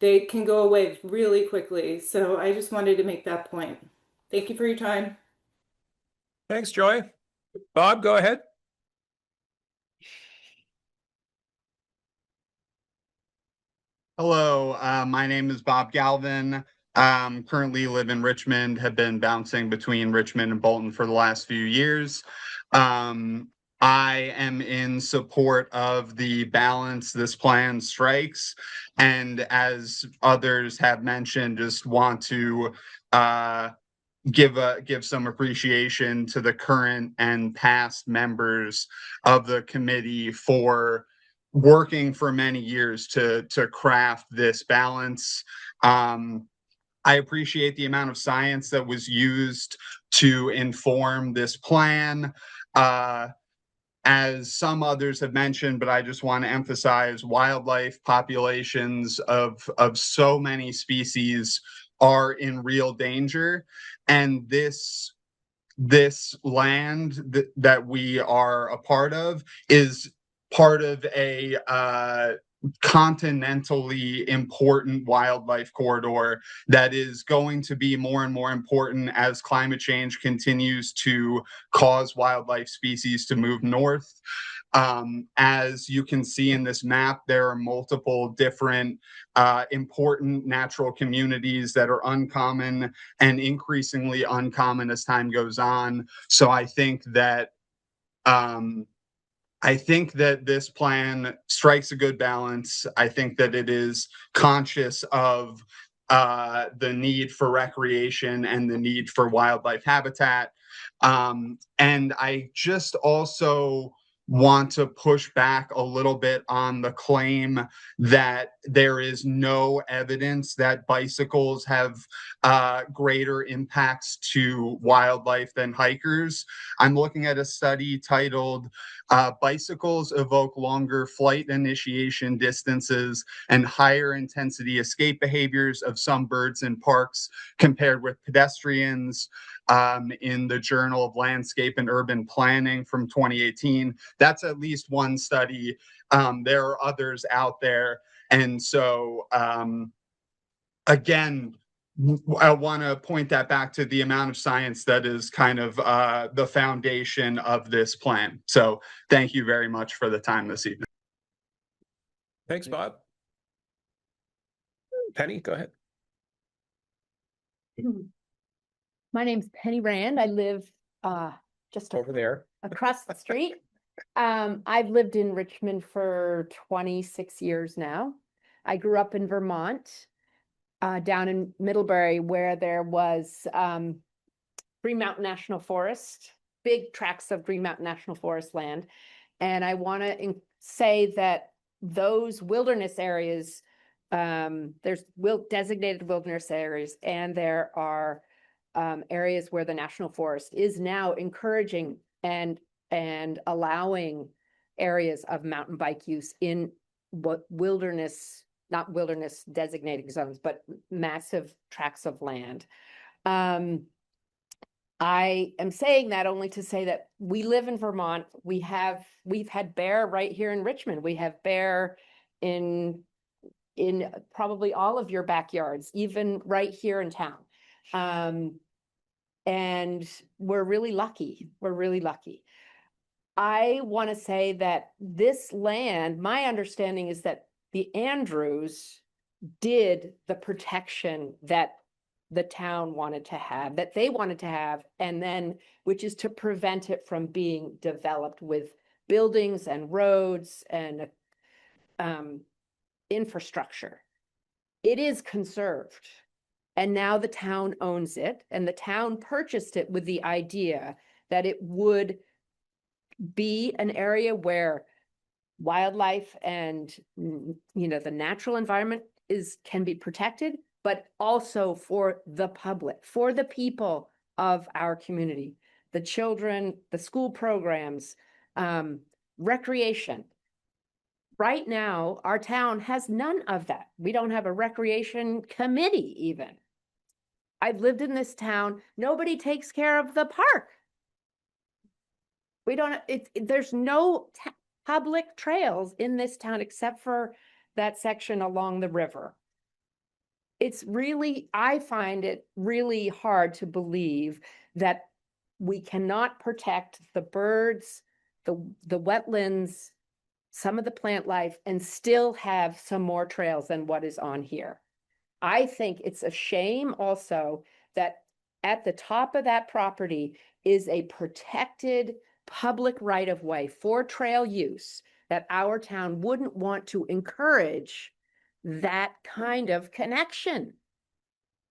they can go away really quickly. So I just wanted to make that point. Thank you for your time. Thanks, Joy. Bob, go ahead. Hello, my name is Bob Galvin. Currently live in Richmond, have been bouncing between Richmond and Bolton for the last few years. I am in support of the balance this plan strikes. And as others have mentioned, just want to give some appreciation to the current and past members of the committee for working for many years to craft this balance. I appreciate the amount of science that was used to inform this plan. As some others have mentioned, but I just want to emphasize wildlife populations of so many species are in real danger. And this land that we are a part of is part of a continentally important wildlife corridor that is going to be more and more important as climate change continues to cause wildlife species to move north. As you can see in this map, there are multiple different important natural communities that are uncommon and increasingly uncommon as time goes on. So I think that this plan strikes a good balance. I think that it is conscious of the need for recreation and the need for wildlife habitat. And I just also want to push back a little bit on the claim that there is no evidence that bicycles have greater impacts to wildlife than hikers. I'm looking at a study titled Bicycles Evoke Longer Flight Initiation Distances and Higher Intensity Escape Behaviors of Some Birds in Parks Compared with Pedestrians, in the Journal of Landscape and Urban Planning from 2018. That's at least one study. There are others out there. And so, again, I want to point that back to the amount of science that is kind of the foundation of this plan. So thank you very much for the time this evening. Thanks, Bob. Penny, go ahead. My name's Penny Rand. I live just Over there. across the street. I've lived in Richmond for 26 years now. I grew up in Vermont, down in Middlebury, where there was Green Mountain National Forest, big tracts of Green Mountain National Forest land. And I want to say that those wilderness areas, there's designated wilderness areas, and there are areas where the National Forest is now encouraging and allowing areas of mountain bike use in what not wilderness designated zones, but massive tracts of land. I am saying that only to say that we live in Vermont. We've had bear right here in Richmond. We have bear in probably all of your backyards, even right here in town. And we're really lucky. We're really lucky. I want to say that this land, my understanding is that the Andrews did the protection that the town wanted to have, that they wanted to have, and then, which is to prevent it from being developed with buildings and roads and infrastructure. It is conserved. And now the town owns it, and the town purchased it with the idea that it would be an area where wildlife and the natural environment can be protected, but also for the public, for the people of our community, the children, the school programs, recreation. Right now, our town has none of that. We don't have a recreation committee even. I've lived in this town. Nobody takes care of the park. There's no public trails in this town except for that section along the river. I find it really hard to believe that we cannot protect the birds, the wetlands, some of the plant life, and still have some more trails than what is on here. I think it's a shame also that at the top of that property is a protected public right-of-way for trail use, that our town wouldn't want to encourage that kind of connection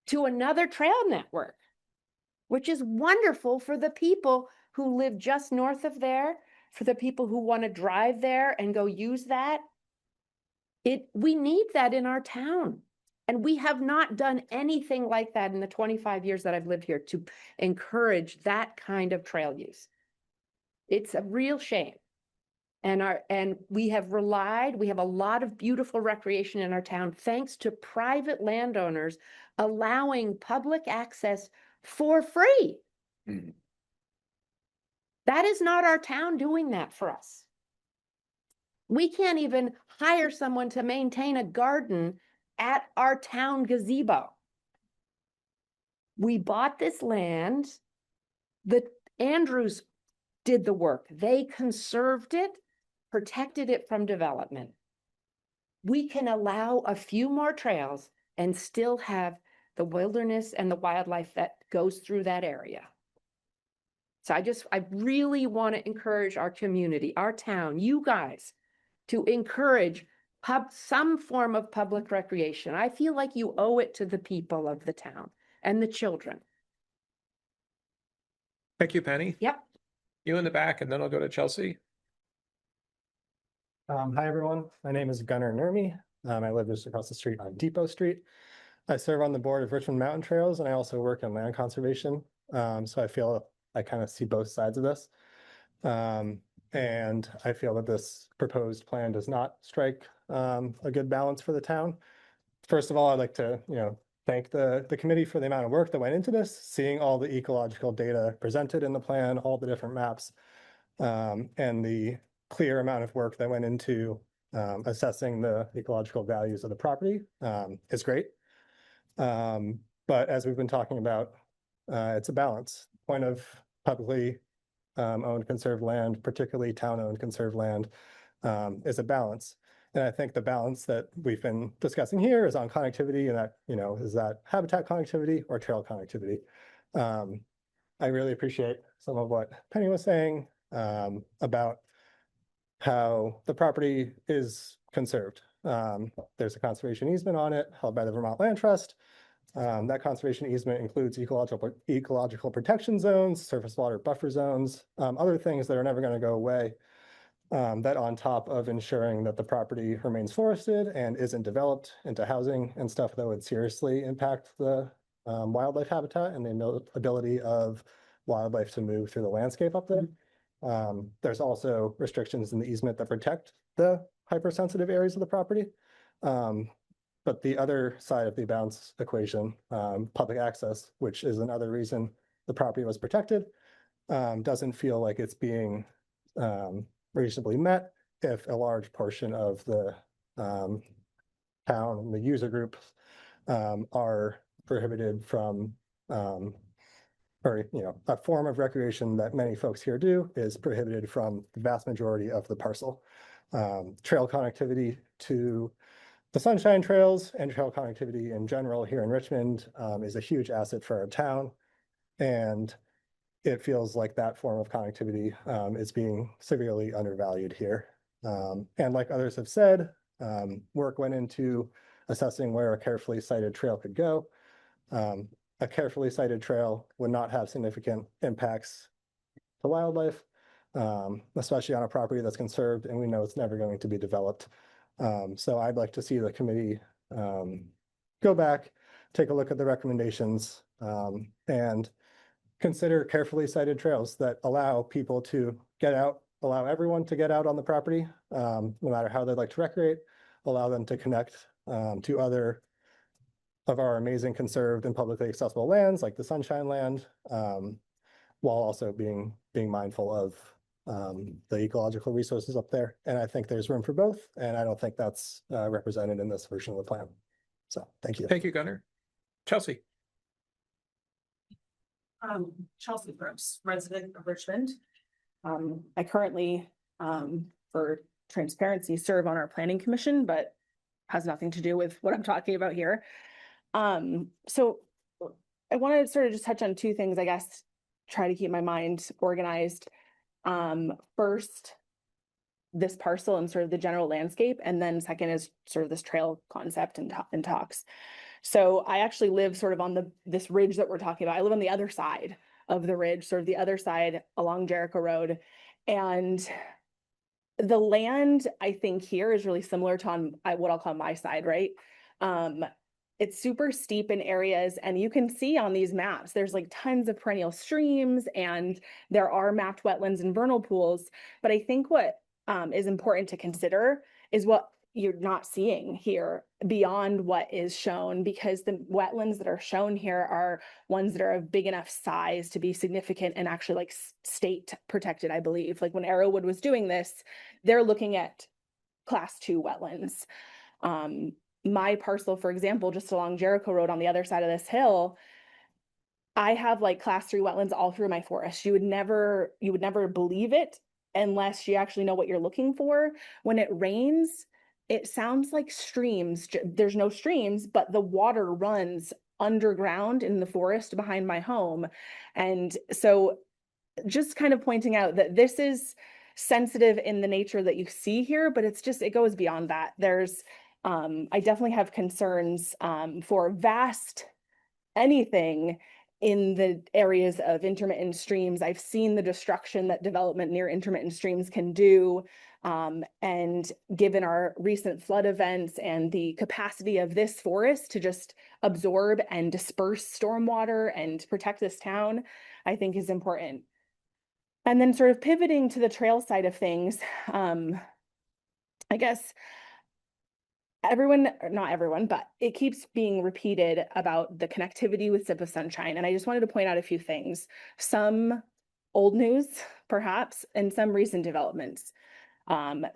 to another trail network, which is wonderful for the people who live just north of there, for the people who want to drive there and go use that. We need that in our town. And we have not done anything like that in the 25 years that I've lived here to encourage that kind of trail use. It's a real shame. And we have a lot of beautiful recreation in our town, thanks to private landowners allowing public access for free. That is not our town doing that for us. We can't even hire someone to maintain a garden at our town gazebo. We bought this land. The Andrews did the work. They conserved it, protected it from development. We can allow a few more trails and still have the wilderness and the wildlife that goes through that area. So I really want to encourage our community, our town, you guys, to encourage some form of public recreation. I feel like you owe it to the people of the town and the children. Thank you, Penny. Yep. You in the back, and then I'll go to Chelsea. Hi, everyone. My name is Gunnar Nurmi. I live just across the street on Depot Street. I serve on the board of Richmond Mountain Trails, and I also work in land conservation. So I feel I kind of see both sides of this. And I feel that this proposed plan does not strike a good balance for the town. First of all, I'd like to, thank the committee for the amount of work that went into this, seeing all the ecological data presented in the plan, all the different maps, and the clear amount of work that went into assessing the ecological values of the property is great. But as we've been talking about, it's a balance. Point of publicly owned conserved land, particularly town-owned conserved land, is a balance. And I think the balance that we've been discussing here is on connectivity, and that, is that habitat connectivity or trail connectivity. I really appreciate some of what Penny was saying about how the property is conserved. There's a conservation easement on it held by the Vermont Land Trust. That conservation easement includes ecological protection zones, surface water buffer zones, other things that are never going to go away. That on top of ensuring that the property remains forested and isn't developed into housing and stuff that would seriously impact the wildlife habitat and the ability of wildlife to move through the landscape up there. There's also restrictions in the easement that protect the hypersensitive areas of the property. But the other side of the balance equation, public access, which is another reason the property was protected, doesn't feel like it's being reasonably met if a large portion of the town and the user group are prohibited from, a form of recreation that many folks here do is prohibited from the vast majority of the parcel. Trail connectivity to the Sunshine Trails and trail connectivity in general here in Richmond is a huge asset for our town. And it feels like that form of connectivity is being severely undervalued here. And like others have said, work went into assessing where a carefully sited trail could go. A carefully sited trail would not have significant impacts to wildlife, especially on a property that's conserved and we know it's never going to be developed. So I'd like to see the committee go back, take a look at the recommendations, and consider carefully sited trails that allow people to get out, allow everyone to get out on the property, no matter how they'd like to recreate, allow them to connect to other of our amazing conserved and publicly accessible lands like the Sunshine Land, while also being mindful of the ecological resources up there. And I think there's room for both. And I don't think that's represented in this version of the plan. So, thank you. Thank you, Gunnar. Chelsea. Chelsea Gross, resident of Richmond. I currently, for transparency, serve on our planning commission, but has nothing to do with what I'm talking about here. So I want to sort of just touch on two things, I guess, try to keep my mind organized. First, this parcel and sort of the general landscape, and then second is sort of this trail concept and talks. So I actually live sort of on this ridge that we're talking about. I live on the other side of the ridge, sort of the other side along Jericho Road. And the land, I think, here is really similar to on what I'll call my side, right? It's super steep in areas, and you can see on these maps, there's like tons of perennial streams and there are mapped wetlands and vernal pools. But I think what is important to consider is what you're not seeing here beyond what is shown, because the wetlands that are shown here are ones that are of big enough size to be significant and actually like state protected, I believe. Like when Arrowwood was doing this, they're looking at class 2 wetlands. My parcel, for example, just along Jericho Road on the other side of this hill, I have like class 3 wetlands all through my forest. You would never believe it unless you actually know what you're looking for. When it rains, it sounds like streams. There's no streams, but the water runs underground in the forest behind my home. And so just kind of pointing out that this is sensitive in the nature that you see here, but it goes beyond that. There's I definitely have concerns for vast anything in the areas of intermittent streams. I've seen the destruction that development near intermittent streams can do. And given our recent flood events and the capacity of this forest to just absorb and disperse stormwater and protect this town, I think is important. And then sort of pivoting to the trail side of things, I guess not everyone, but it keeps being repeated about the connectivity with SIP of Sunshine. And I just wanted to point out a few things, some old news, perhaps, and some recent developments.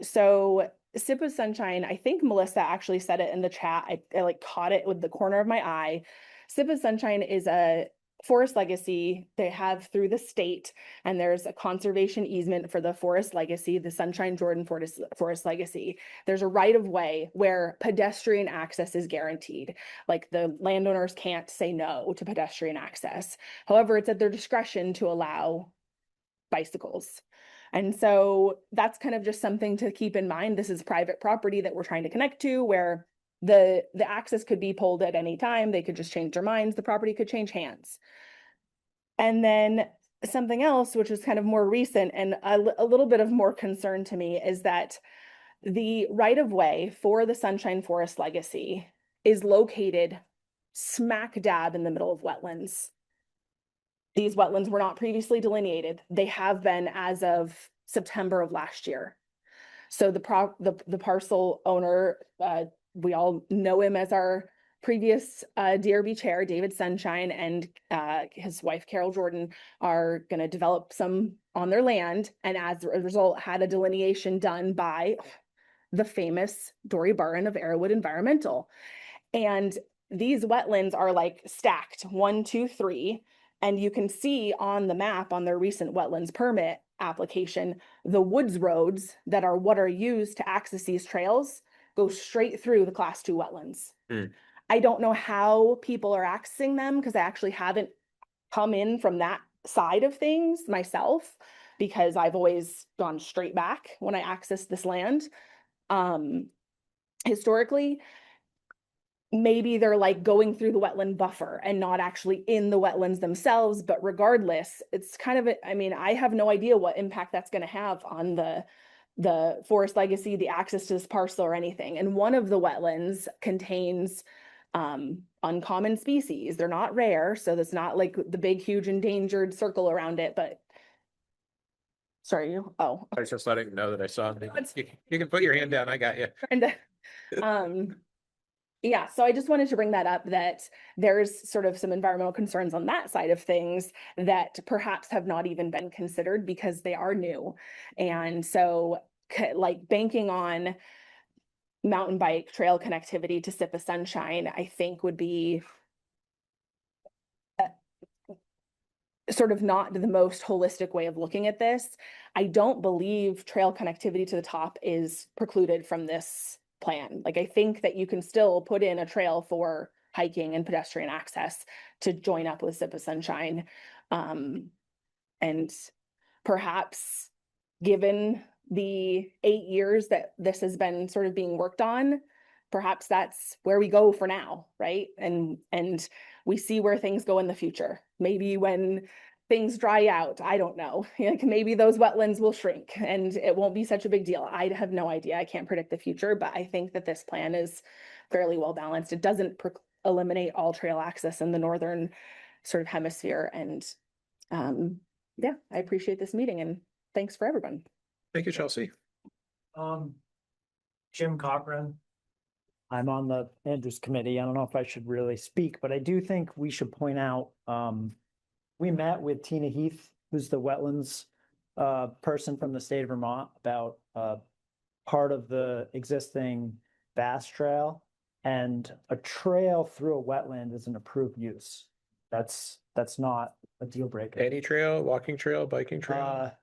So SIP of Sunshine, I think Melissa actually said it in the chat. I like caught it with the corner of my eye. SIP of Sunshine is a forest legacy they have through the state, and there's a conservation easement for the forest legacy, the Sunshine Jordan forest legacy. There's a right of way where pedestrian access is guaranteed. Like the landowners can't say no to pedestrian access. However, it's at their discretion to allow bicycles. And so that's kind of just something to keep in mind. This is private property that we're trying to connect to, where the access could be pulled at any time. They could just change their minds. The property could change hands. And then something else, which is kind of more recent and a little bit of more concern to me, is that the right of way for the Sunshine Forest legacy is located smack dab in the middle of wetlands. These wetlands were not previously delineated. They have been as of September of last year. So the parcel owner, we all know him as our previous DRB chair, David Sunshine, and his wife, Carol Jordan, are going to develop some on their land. And as a result, had a delineation done by the famous Dory Barron of Arrowwood Environmental. And these wetlands are like stacked 1, 2, 3. And you can see on the map on their recent wetlands permit application, the woods roads that are what are used to access these trails go straight through the class 2 wetlands. I don't know how people are accessing them, because I actually haven't come in from that side of things myself, because I've always gone straight back when I access this land. Historically, maybe they're like going through the wetland buffer and not actually in the wetlands themselves. But regardless, it's kind of, I have no idea what impact that's going to have on the forest legacy, the access to this parcel or anything. And one of the wetlands contains uncommon species. They're not rare, so that's not like the big, huge endangered circle around it, but sorry, you, oh. I was just letting you know that I saw it. You can put your hand down, I got you. Yeah, so I just wanted to bring that up, that there's sort of some environmental concerns on that side of things that perhaps have not even been considered because they are new. And so like banking on mountain bike trail connectivity to Sip of Sunshine, I think would be sort of not the most holistic way of looking at this. I don't believe trail connectivity to the top is precluded from this plan. Like, I think that you can still put in a trail for hiking and pedestrian access to join up with Sip of Sunshine. And perhaps, given the 8 years that this has been sort of being worked on, perhaps that's where we go for now, right? And we see where things go in the future. Maybe when things dry out, I don't know, like maybe those wetlands will shrink and it won't be such a big deal. I have no idea. I can't predict the future, but I think that this plan is fairly well balanced. It doesn't eliminate all trail access in the northern sort of hemisphere. And yeah, I appreciate this meeting and thanks for everyone. Thank you, Chelsea. Jim Cochran. I'm on the Andrews Committee. I don't know if I should really speak, but I do think we should point out, we met with Tina Heath, who's the wetlands person from the state of Vermont, about part of the existing Bass Trail, and a trail through a wetland is an approved use. That's not a deal breaker. Any trail, walking trail, biking trail?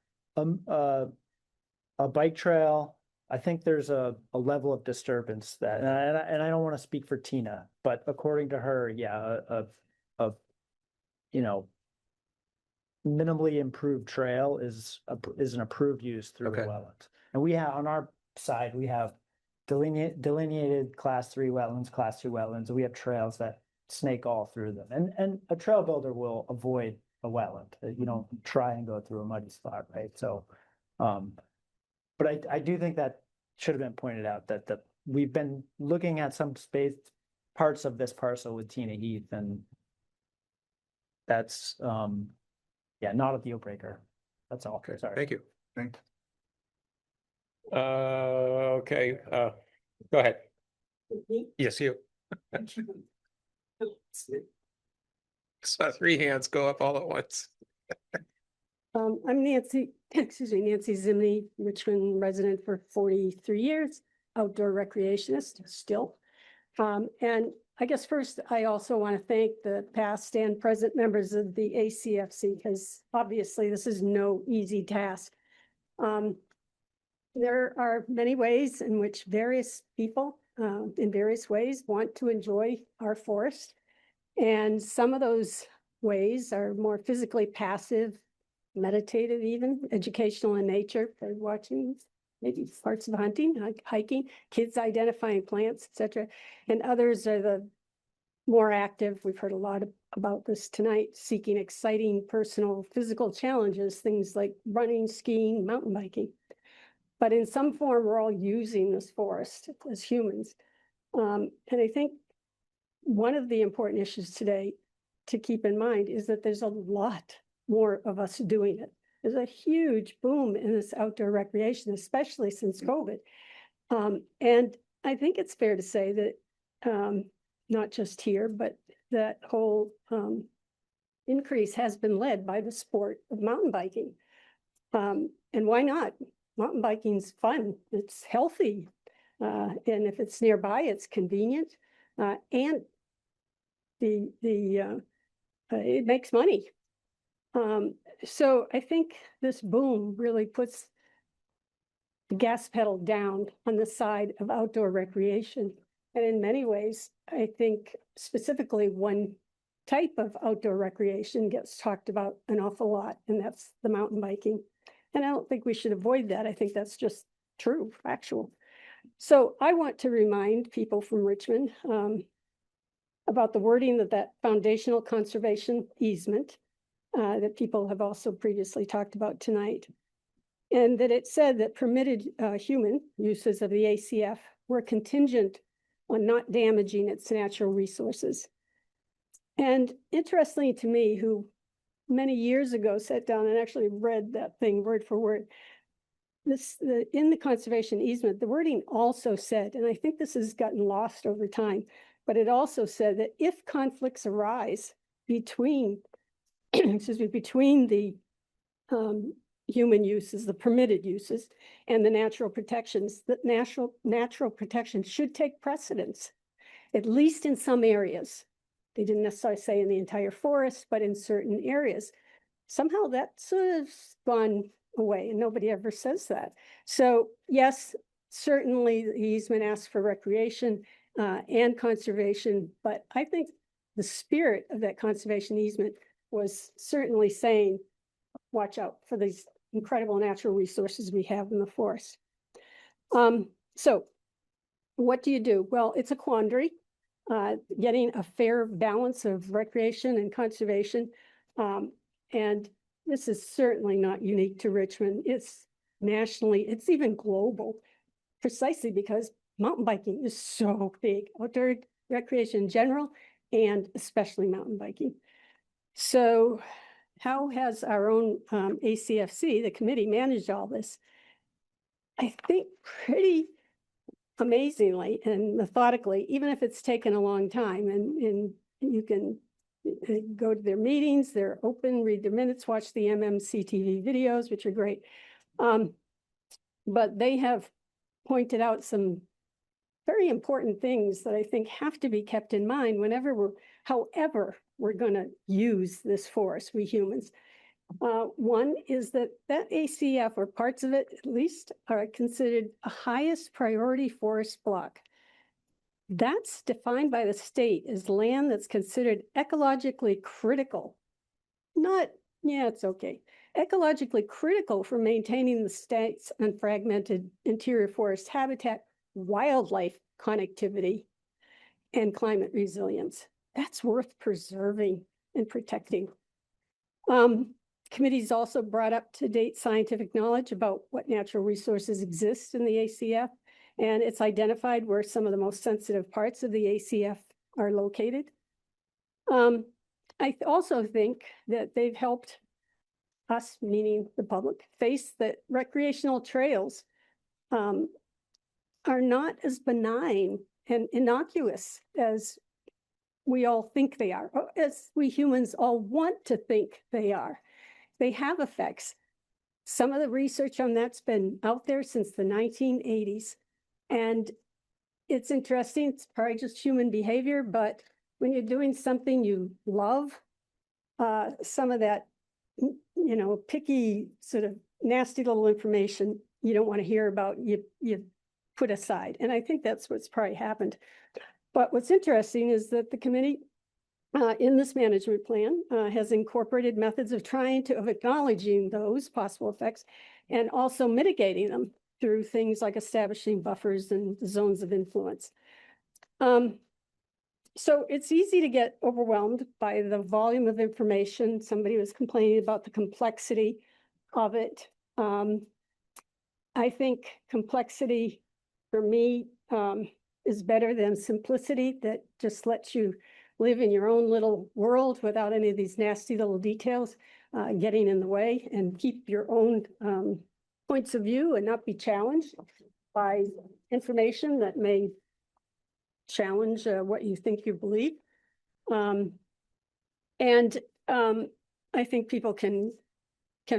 A bike trail, I think there's a level of disturbance that, and I don't want to speak for Tina, but according to her, yeah, you know, minimally improved trail is an approved use through the wetlands. And we have, on our side, we have delineated class 3 wetlands, class 2 wetlands. We have trails that snake all through them. And a trail builder will avoid a wetland. You don't try and go through a muddy spot, right? So, but I do think that should have been pointed out, that we've been looking at some parts of this parcel with Tina Heath, and that's yeah, not a deal breaker. That's all. Okay, sorry. thank you. Thanks. Okay, go ahead. Yes, you. Saw 3 hands go up all at once. I'm Nancy, Nancy Zimney, Richmond resident for 43 years, outdoor recreationist still. And I guess first, I also want to thank the past and present members of the ACFC, because obviously this is no easy task. There are many ways in which various people in various ways want to enjoy our forest. And some of those ways are more physically passive, meditative, even educational in nature, bird watching, maybe parts of hunting, hiking, kids identifying plants, etc. And others are the more active. We've heard a lot about this tonight, seeking exciting personal physical challenges, things like running, skiing, mountain biking. But in some form, we're all using this forest as humans. And I think one of the important issues today to keep in mind is that there's a lot more of us doing it. There's a huge boom in this outdoor recreation, especially since COVID. And I think it's fair to say that not just here, but that whole increase has been led by the sport of mountain biking. And why not? Mountain biking's fun, it's healthy. And if it's nearby, it's convenient. And it makes money. So I think this boom really puts the gas pedal down on the side of outdoor recreation. And in many ways, I think specifically one type of outdoor recreation gets talked about an awful lot, and that's the mountain biking. And I don't think we should avoid that. I think that's just true, factual. So I want to remind people from Richmond about the wording of that foundational conservation easement that people have also previously talked about tonight. And that it said that permitted human uses of the ACF were contingent on not damaging its natural resources. And interestingly to me, who many years ago sat down and actually read that thing word for word, in the conservation easement, the wording also said, and I think this has gotten lost over time, but it also said that if conflicts arise between, excuse me, between the human uses, the permitted uses, and the natural protections, that natural protections should take precedence, at least in some areas. They didn't necessarily say in the entire forest, but in certain areas. Somehow that's sort of gone away and nobody ever says that. So yes, certainly the easement asks for recreation and conservation, but I think the spirit of that conservation easement was certainly saying, watch out for these incredible natural resources we have in the forest. So what do you do? Well, it's a quandary, getting a fair balance of recreation and conservation. And this is certainly not unique to Richmond. It's nationally, it's even global, precisely because mountain biking is so big, outdoor recreation in general, and especially mountain biking. So how has our own ACFC, the committee, managed all this? I think pretty amazingly and methodically, even if it's taken a long time, and you can go to their meetings, they're open, read their minutes, watch the MMCTV videos, which are great. But they have pointed out some very important things that I think have to be kept in mind whenever however we're going to use this forest, we humans. One is that ACF, or parts of it at least, are considered a highest priority forest block. That's defined by the state as land that's considered ecologically critical. Not, yeah, it's okay. Ecologically critical for maintaining the state's unfragmented interior forest habitat, wildlife connectivity, and climate resilience. That's worth preserving and protecting. Committees also brought up to date scientific knowledge about what natural resources exist in the ACF, and it's identified where some of the most sensitive parts of the ACF are located. I also think that they've helped us, meaning the public, face that recreational trails are not as benign and innocuous as we all think they are, or as we humans all want to think they are. They have effects. Some of the research on that's been out there since the 1980s. And it's interesting, it's probably just human behavior, but when you're doing something you love, some of that, picky sort of nasty little information you don't want to hear about, you put aside. And I think that's what's probably happened. But what's interesting is that the committee in this management plan has incorporated methods of acknowledging those possible effects and also mitigating them through things like establishing buffers and zones of influence. So it's easy to get overwhelmed by the volume of information. Somebody was complaining about the complexity of it. I think complexity for me is better than simplicity that just lets you live in your own little world without any of these nasty little details getting in the way, and keep your own points of view and not be challenged by information that may challenge what you think you believe. I think people can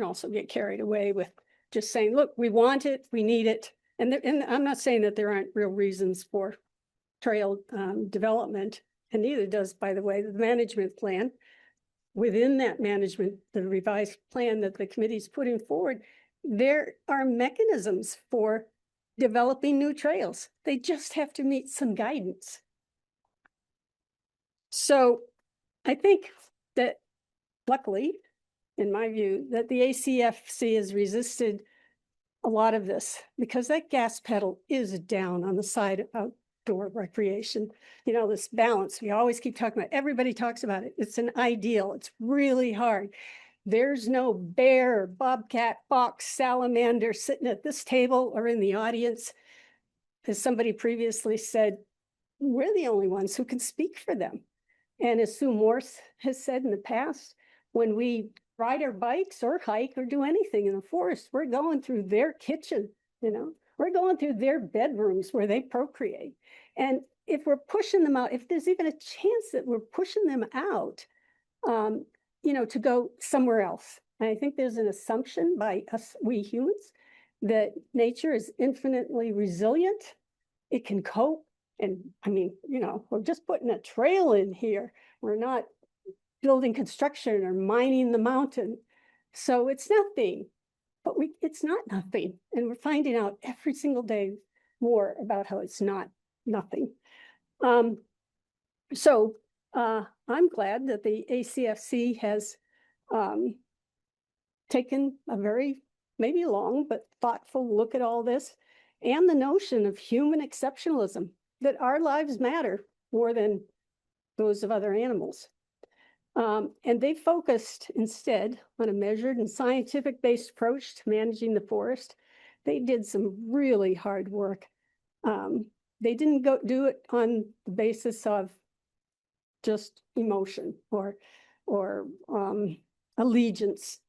also get carried away with just saying, look, we want it, we need it. And I'm not saying that there aren't real reasons for trail development, and neither does, by the way, the management plan. Within that management, the revised plan that the committee's putting forward, there are mechanisms for developing new trails. They just have to meet some guidance. So I think that luckily, in my view, that the ACFC has resisted a lot of this, because that gas pedal is down on the side of outdoor recreation. This balance, we always keep talking about, everybody talks about it. It's an ideal, it's really hard. There's no bear, bobcat, fox, salamander sitting at this table or in the audience. As somebody previously said, we're the only ones who can speak for them. And as Sue Morse has said in the past, when we ride our bikes or hike or do anything in the forest, we're going through their kitchen, we're going through their bedrooms where they procreate. And if we're pushing them out, if there's even a chance that we're pushing them out, to go somewhere else, And I think there's an assumption by us, we humans, that nature is infinitely resilient. It can cope. And I mean, you know, we're just putting a trail in here. We're not building construction or mining the mountain. So it's nothing, but it's not nothing. And we're finding out every single day more about how it's not nothing. So I'm glad that the ACFC has taken a very, maybe long, but thoughtful look at all this and the notion of human exceptionalism, that our lives matter more than those of other animals. And they focused instead on a measured and scientific-based approach to managing the forest. They did some really hard work. They didn't do it on the basis of just emotion or allegiance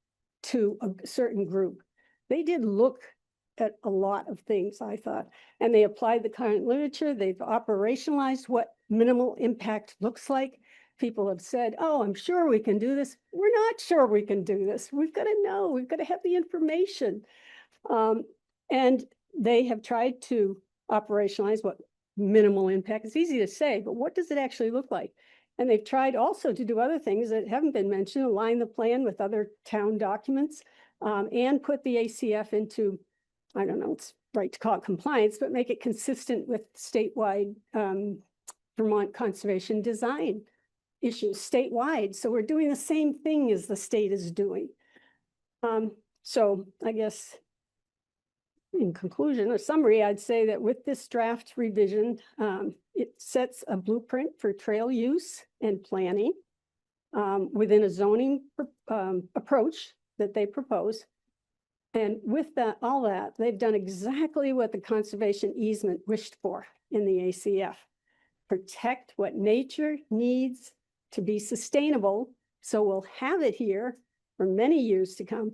to a certain group. They did look at a lot of things, I thought, and they applied the current literature. They've operationalized what minimal impact looks like. People have said, oh, I'm sure we can do this. We're not sure we can do this. We've got to know, we've got to have the information. And they have tried to operationalize what minimal impact, it's easy to say, but what does it actually look like? And they've tried also to do other things that haven't been mentioned, align the plan with other town documents, and put the ACF into, I don't know, it's right to call it compliance, but make it consistent with statewide Vermont conservation design issues statewide. So we're doing the same thing as the state is doing. So I guess in conclusion or summary, I'd say that with this draft revision, it sets a blueprint for trail use and planning within a zoning approach that they propose. And with that, all that, they've done exactly what the conservation easement wished for in the ACF. Protect what nature needs to be sustainable, so we'll have it here for many years to come,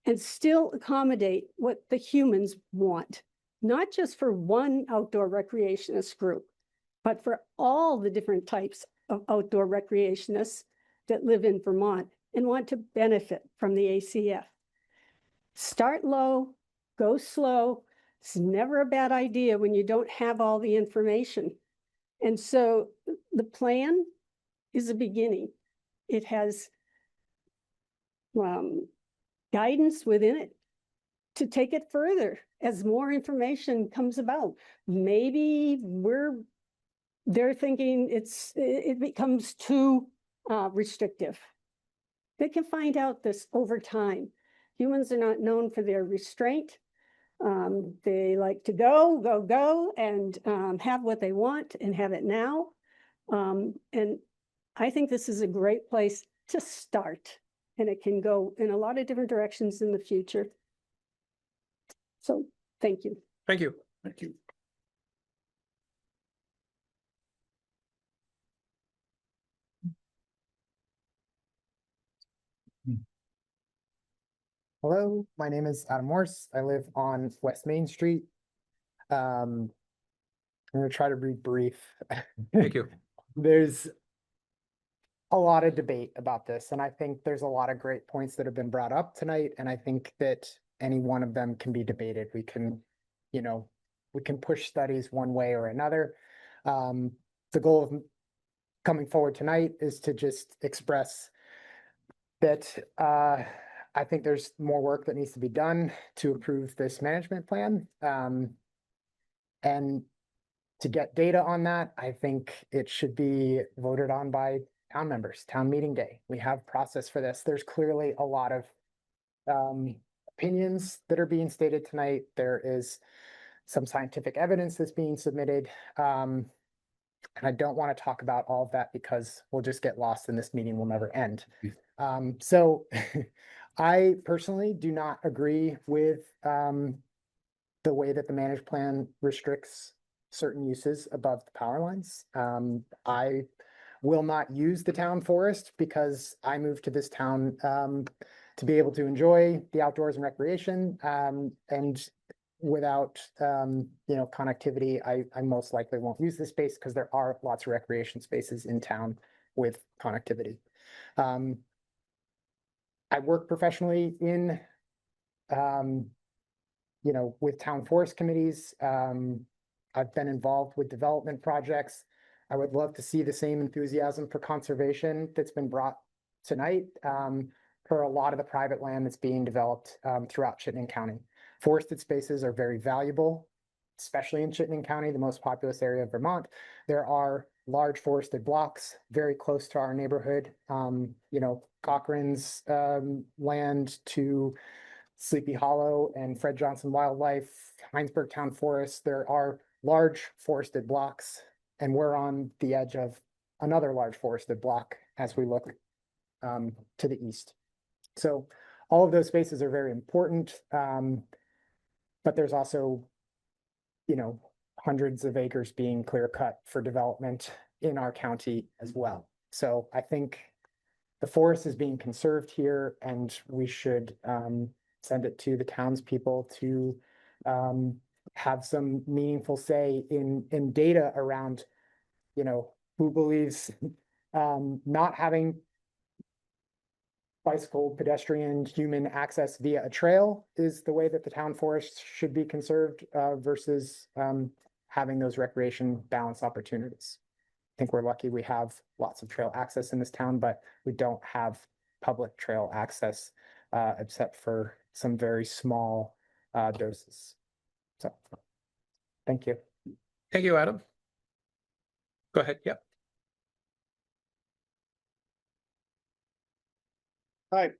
and still accommodate what the humans want, not just for one outdoor recreationist group, but for all the different types of outdoor recreationists that live in Vermont and want to benefit from the ACF. Start low, go slow. It's never a bad idea when you don't have all the information. And so the plan is a beginning. It has guidance within it to take it further as more information comes about. Maybe they're thinking it becomes too restrictive. They can find out this over time. Humans are not known for their restraint. They like to go, and have what they want and have it now. And I think this is a great place to start, and it can go in a lot of different directions in the future. So thank you. Thank you. Thank you. Hello, my name is Adam Morse. I live on West Main Street. I'm going to try to be brief. Thank you. There's a lot of debate about this, and I think there's a lot of great points that have been brought up tonight, and I think that any one of them can be debated. We can, we can push studies one way or another. The goal of coming forward tonight is to just express that I think there's more work that needs to be done to approve this management plan. And to get data on that, I think it should be voted on by town members, town meeting day. We have process for this. There's clearly a lot of opinions that are being stated tonight. There is some scientific evidence that's being submitted. And I don't want to talk about all of that because we'll just get lost and this meeting will never end. So I personally do not agree with the way that the managed plan restricts certain uses above the power lines. I will not use the town forest because I moved to this town to be able to enjoy the outdoors and recreation. And without connectivity, I most likely won't use this space because there are lots of recreation spaces in town with connectivity. I work professionally in, with town forest committees. I've been involved with development projects. I would love to see the same enthusiasm for conservation that's been brought tonight for a lot of the private land that's being developed throughout Chittenden County. Forested spaces are very valuable, especially in Chittenden County, the most populous area of Vermont. There are large forested blocks very close to our neighborhood. Cochran's land to Sleepy Hollow and Fred Johnson Wildlife, Heinsberg Town Forest. There are large forested blocks, and we're on the edge of another large forested block as we look to the east. So all of those spaces are very important, but there's also, hundreds of acres being clear cut for development in our county as well. So I think the forest is being conserved here, and we should send it to the townspeople to have some meaningful say in data around, who believes not having bicycle, pedestrian, human access via a trail is the way that the town forest should be conserved versus having those recreation balance opportunities. I think we're lucky we have lots of trail access in this town, but we don't have public trail access except for some very small doses. So, thank you. Thank you, Adam. Go ahead. Yep. Hi,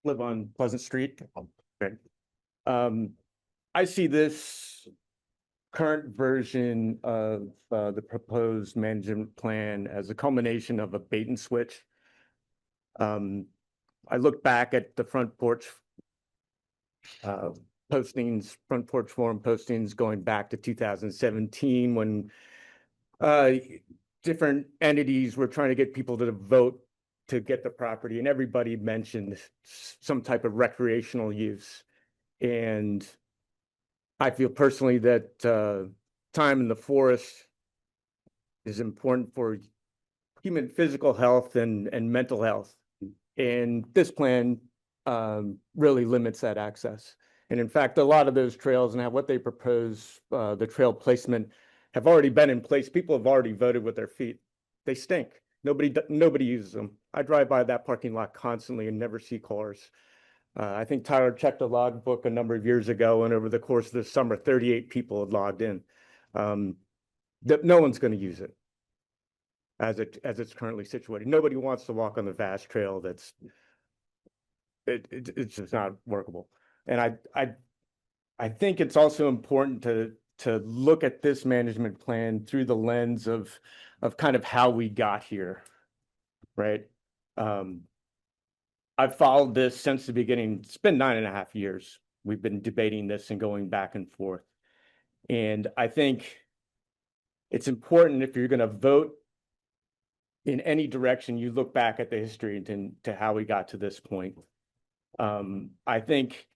live on Pleasant Street. Okay. I see this current version of the proposed management plan as a culmination of a bait and switch. I look back at the front porch postings, front porch forum postings going back to 2017 when different entities were trying to get people to vote to get the property, and everybody mentioned some type of recreational use. And I feel personally that time in the forest is important for human physical health and mental health. And this plan really limits that access. And in fact, a lot of those trails and what they propose, the trail placement, have already been in place. People have already voted with their feet. They stink. Nobody uses them. I drive by that parking lot constantly and never see cars. I think Tyler checked a log book a number of years ago, and over the course of the summer, 38 people had logged in. No one's going to use it as it's currently situated. Nobody wants to walk on the vast trail. It's just not workable. And I think it's also important to look at this management plan through the lens of kind of how we got here, right? I've followed this since the beginning. It's been 9.5 years. We've been debating this and going back and forth. And I think it's important, if you're going to vote in any direction, you look back at the history to how we got to this point. I think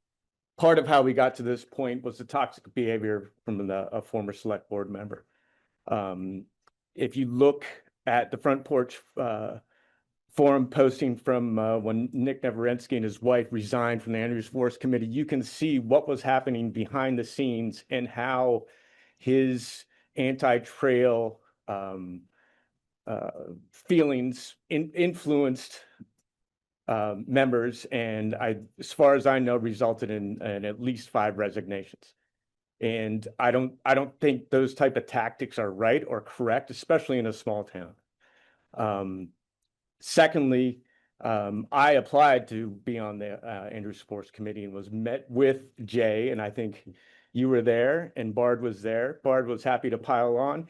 part of how we got to this point was the toxic behavior from a former select board member. If you look at the front porch forum posting from when Nick Neverensky and his wife resigned from the Andrews Forest Committee, you can see what was happening behind the scenes and how his anti-trail feelings influenced members, and as far as I know, resulted in at least 5 resignations. And I don't think those type of tactics are right or correct, especially in a small town. Secondly, I applied to be on the Andrews Forest Committee and was met with Jay, and I think you were there and Bard was there. Bard was happy to pile on.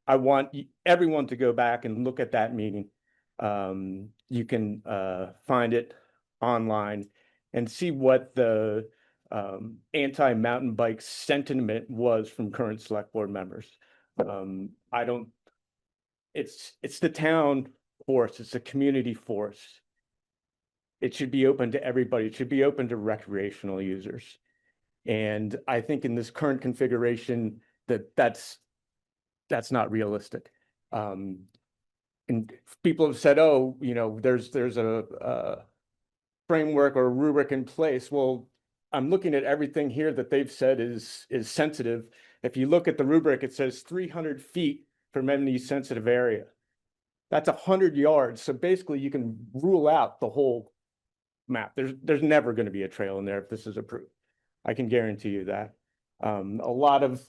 I want everyone to go back and look at that meeting. You can find it online and see what the anti-mountain bike sentiment was from current select board members. It's the town forest, it's a community forest. It should be open to everybody. It should be open to recreational users. And I think in this current configuration that's not realistic. and people have said, oh, you know, there's a framework or a rubric in place. Well, I'm looking at everything here that they've said is sensitive. If you look at the rubric, it says 300 feet from any sensitive area. That's 100 yards. So basically you can rule out the whole map. There's never going to be a trail in there if this is approved. I can guarantee you that. A lot of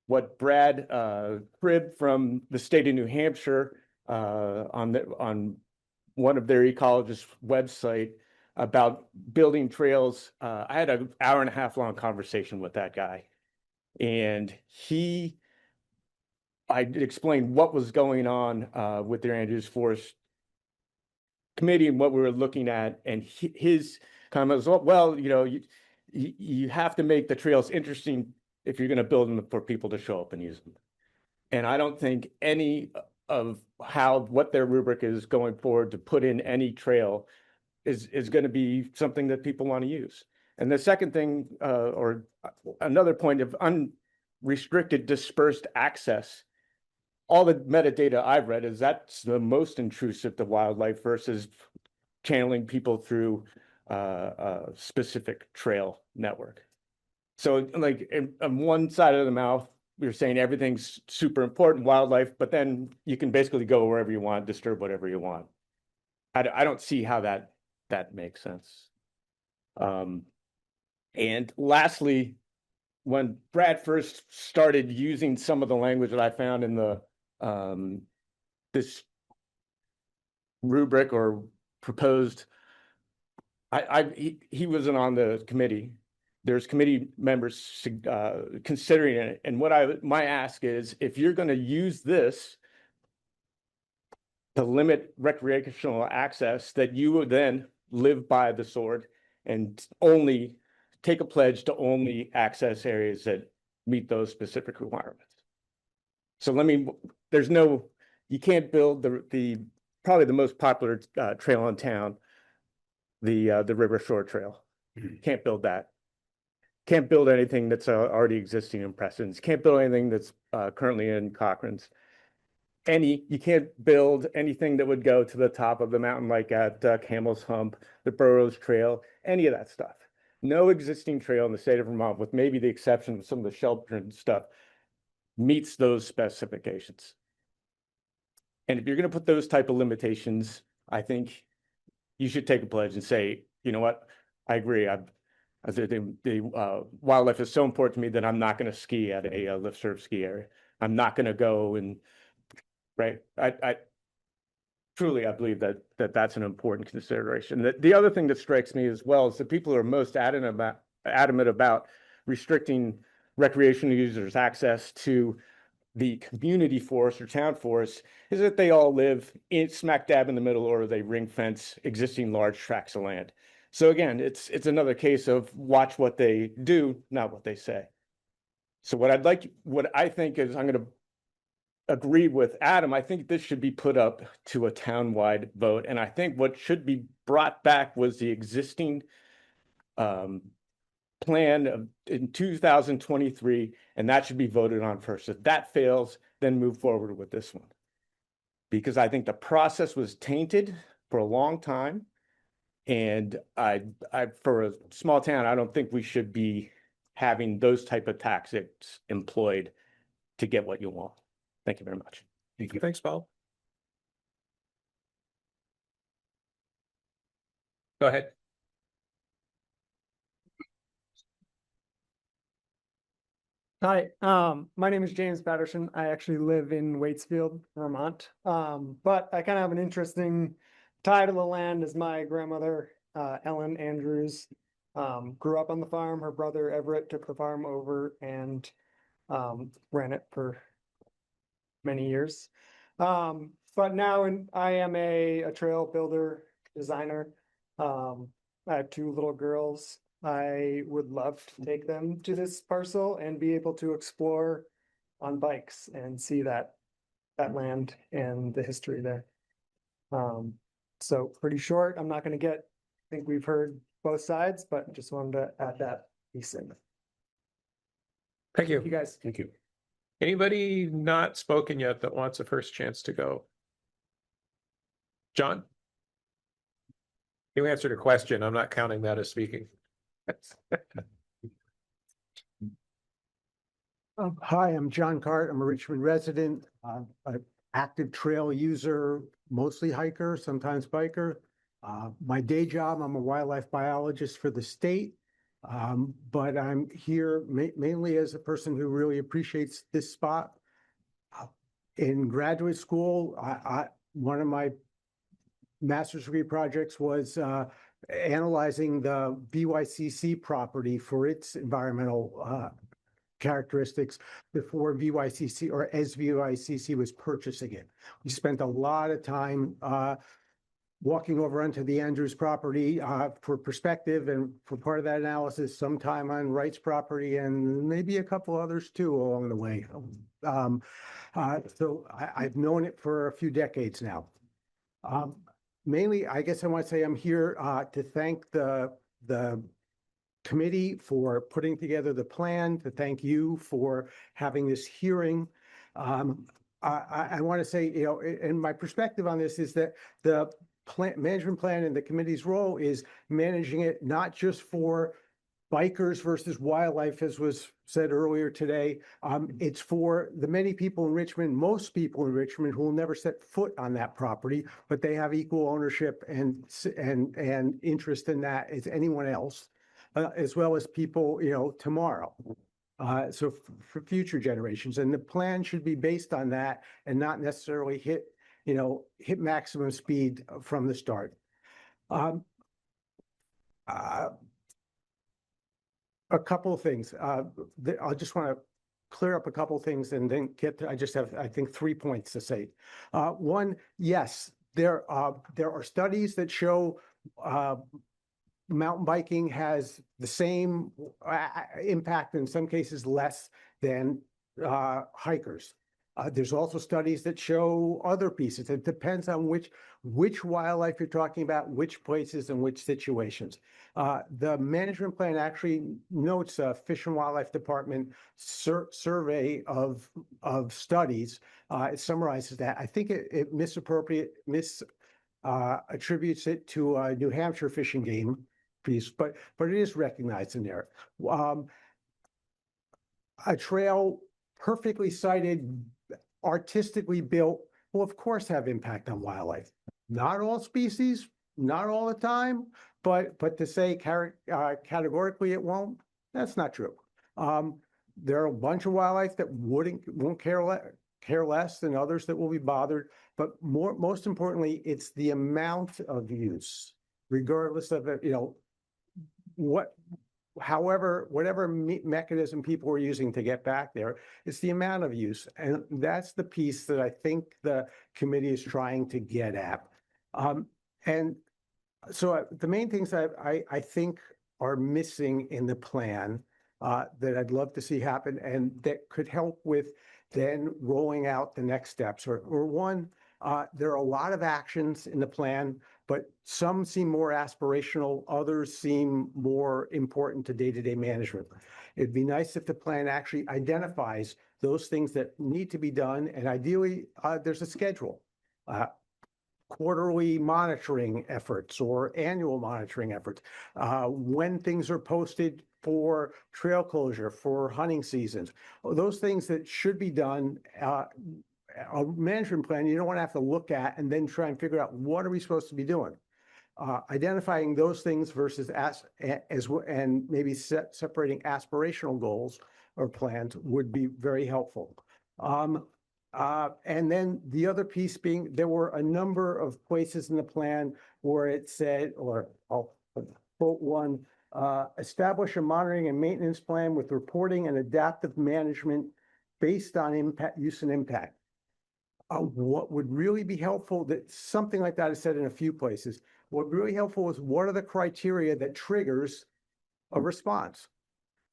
what Brad cribbed from the state of New Hampshire on one of their ecologists' website about building trails. I had an hour and a half long conversation with that guy, and I explained what was going on with their Andrews Forest Committee and what we were looking at, and his comment was, well, you know, you have to make the trails interesting if you're going to build them for people to show up and use them. And I don't think any of what their rubric is going forward to put in any trail is going to be something that people want to use. And the second thing, or another point of unrestricted dispersed access, all the metadata I've read is that's the most intrusive to wildlife versus channeling people through a specific trail network. So like on one side of the mouth, we're saying everything's super important wildlife, but then you can basically go wherever you want, disturb whatever you want. I don't see how that makes sense. And lastly, when Brad first started using some of the language that I found in the this rubric or proposed, he wasn't on the committee. There's committee members considering it, and my ask is, if you're going to use this to limit recreational access, that you would then live by the sword and only take a pledge to only access areas that meet those specific requirements. So you can't build the probably the most popular trail in town, the River Shore Trail. Can't build that. Can't build anything that's already existing in Preston's. Can't build anything that's currently in Cochrane's. You can't build anything that would go to the top of the mountain, like at Camel's Hump, the Burroughs Trail, any of that stuff. No existing trail in the state of Vermont, with maybe the exception of some of the sheltered stuff, meets those specifications. And if you're going to put those type of limitations, I think you should take a pledge and say, you know what, I agree. The wildlife is so important to me that I'm not going to ski at a lift serve ski area. I'm not going to go and, right. I truly believe that that's an important consideration. The other thing that strikes me as well is the people who are most adamant about restricting recreational users' access to the community forest or town forest is that they all live smack dab in the middle, or they ring fence existing large tracts of land. So again, it's another case of watch what they do, not what they say. So what I think is, I'm going to agree with Adam. I think this should be put up to a town-wide vote. And I think what should be brought back was the existing plan in 2023, and that should be voted on first. If that fails, then move forward with this one. Because I think the process was tainted for a long time. And for a small town, I don't think we should be having those type of tactics employed to get what you want. Thank you very much. Thank you. Thanks, Paul. Go ahead. Hi, my name is James Patterson. I actually live in Waitsfield, Vermont. But I kind of have an interesting tie to the land, as my grandmother, Ellen Andrews, grew up on the farm. Her brother Everett took the farm over and ran it for many years. But now I am a trail builder, designer. I have two little girls. I would love to take them to this parcel and be able to explore on bikes and see that land and the history there. So pretty short. I'm not going to I think we've heard both sides, but just wanted to add that piece in. Thank you. You guys. Thank you. Anybody not spoken yet that wants a first chance to go? John? You answered a question. I'm not counting that as speaking. Hi, I'm John Cart. I'm a Richmond resident, an active trail user, mostly hiker, sometimes biker. My day job, I'm a wildlife biologist for the state, but I'm here mainly as a person who really appreciates this spot. In graduate school, one of my master's degree projects was analyzing the VYCC property for its environmental characteristics before VYCC or as VYCC was purchasing it. We spent a lot of time walking over onto the Andrews property for perspective and for part of that analysis, some time on Wright's property and maybe a couple others too along the way. So I've known it for a few decades now. Mainly, I guess I want to say I'm here to thank the committee for putting together the plan, to thank you for having this hearing. I want to say, you know, and my perspective on this is that the management plan and the committee's role is managing it not just for bikers versus wildlife, as was said earlier today. It's for the many people in Richmond, most people in Richmond who will never set foot on that property, but they have equal ownership and interest in that as anyone else. As well as people, you know, tomorrow. So for future generations, and the plan should be based on that and not necessarily hit maximum speed from the start. A couple of things. I just want to clear up a couple of things and then I just have, I think, 3 points to say. One, yes, there are studies that show mountain biking has the same impact, in some cases less than hikers. There's also studies that show other pieces. It depends on which wildlife you're talking about, which places and which situations. The management plan actually notes a Fish and Wildlife Department survey of studies. It summarizes that. I think it attributes it to a New Hampshire Fish and Game piece, but it is recognized in there. A trail perfectly sited, artistically built will of course have impact on wildlife. Not all species, not all the time, but to say categorically it won't, that's not true. There are a bunch of wildlife that won't care less than others that will be bothered, but most importantly, it's the amount of use, regardless of it, you know, whatever mechanism people are using to get back there, it's the amount of use. And that's the piece that I think the committee is trying to get at. And so the main things I think are missing in the plan that I'd love to see happen and that could help with then rolling out the next steps or one, there are a lot of actions in the plan, but some seem more aspirational, others seem more important to day-to-day management. It'd be nice if the plan actually identifies those things that need to be done, and ideally, there's a schedule. Quarterly monitoring efforts or annual monitoring efforts, when things are posted for trail closure, for hunting seasons, those things that should be done. A management plan, you don't want to have to look at and then try and figure out what are we supposed to be doing. Identifying those things versus and maybe separating aspirational goals or plans would be very helpful. And then the other piece being, there were a number of places in the plan where it said, or I'll quote one, establish a monitoring and maintenance plan with reporting and adaptive management based on impact, use and impact. What would really be helpful, that something like that is said in a few places, what really helpful is what are the criteria that triggers a response?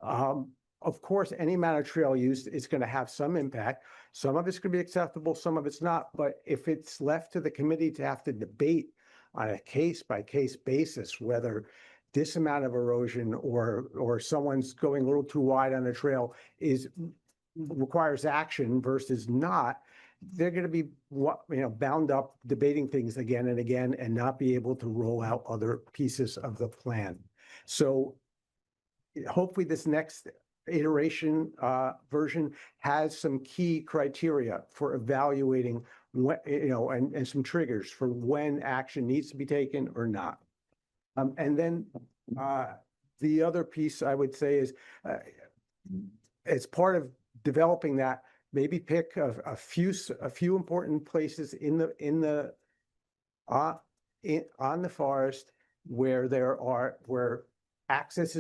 Of course, any amount of trail use is going to have some impact. Some of it's going to be acceptable, some of it's not. But if it's left to the committee to have to debate on a case-by-case basis whether this amount of erosion or someone's going a little too wide on a trail requires action versus not, they're going to be bound up debating things again and again and not be able to roll out other pieces of the plan. So hopefully this next iteration version has some key criteria for evaluating what, and some triggers for when action needs to be taken or not. And then the other piece I would say is, as part of developing that, maybe pick a few important places on the forest where access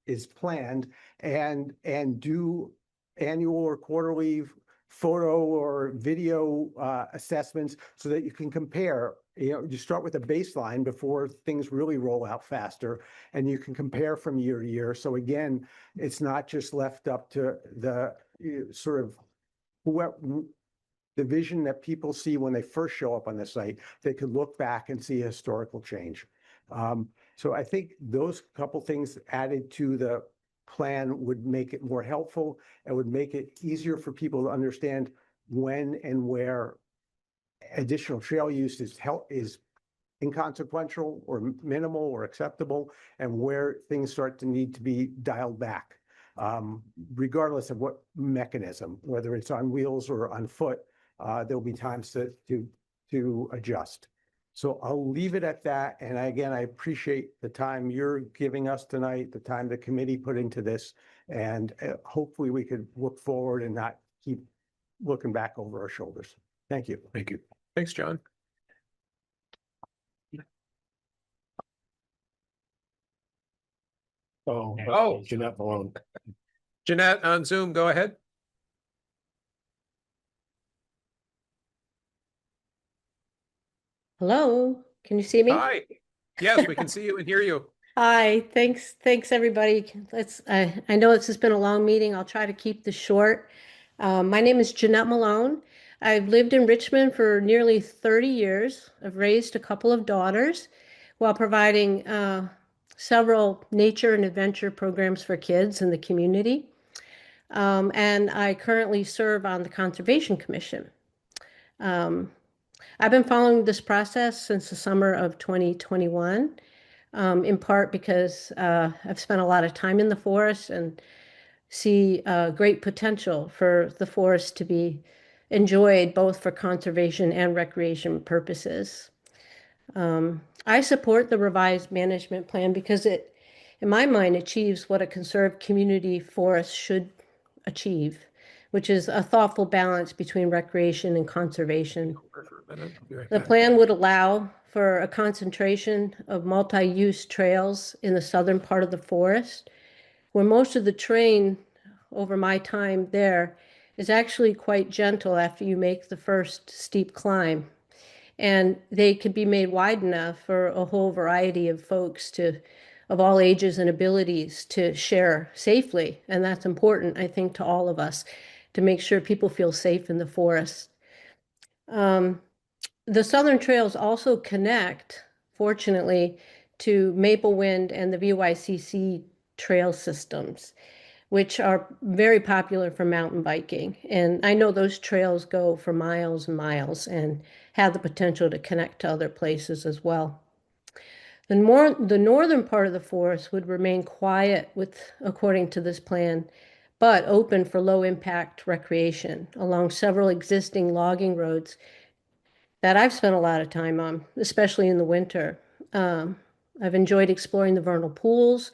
is planned, and do annual or quarterly photo or video assessments so that you can compare. You start with a baseline before things really roll out faster, and you can compare from year to year. So again, it's not just left up to the sort of the vision that people see when they first show up on the site. They could look back and see a historical change. So I think those couple things added to the plan would make it more helpful and would make it easier for people to understand when and where additional trail use is inconsequential or minimal or acceptable, and where things start to need to be dialed back, regardless of what mechanism, whether it's on wheels or on foot. There'll be times to adjust. So I'll leave it at that. And again, I appreciate the time you're giving us tonight, the time the committee put into this, and hopefully we could look forward and not keep looking back over our shoulders. Thank you. Thank you. Thanks, John. Oh, Jeanette Malone. Jeanette on Zoom, go ahead. Hello, can you see me? Hi. Yes, we can see you and hear you. Hi, thanks, everybody. I know this has been a long meeting. I'll try to keep this short. My name is Jeanette Malone. I've lived in Richmond for nearly 30 years. I've raised a couple of daughters while providing several nature and adventure programs for kids in the community. And I currently serve on the Conservation Commission. I've been following this process since the summer of 2021, in part because I've spent a lot of time in the forest and see great potential for the forest to be enjoyed both for conservation and recreation purposes. I support the revised management plan because it, in my mind, achieves what a conserved community forest should achieve, which is a thoughtful balance between recreation and conservation. The plan would allow for a concentration of multi-use trails in the southern part of the forest, where most of the terrain over my time there is actually quite gentle after you make the first steep climb. And they could be made wide enough for a whole variety of folks of all ages and abilities to share safely. And that's important, I think, to all of us, to make sure people feel safe in the forest. The Southern Trails also connect, fortunately, to Maplewind and the VYCC trail systems, which are very popular for mountain biking. And I know those trails go for miles and miles and have the potential to connect to other places as well. The northern part of the forest would remain quiet according to this plan, but open for low impact recreation along several existing logging roads that I've spent a lot of time on, especially in the winter. I've enjoyed exploring the vernal pools.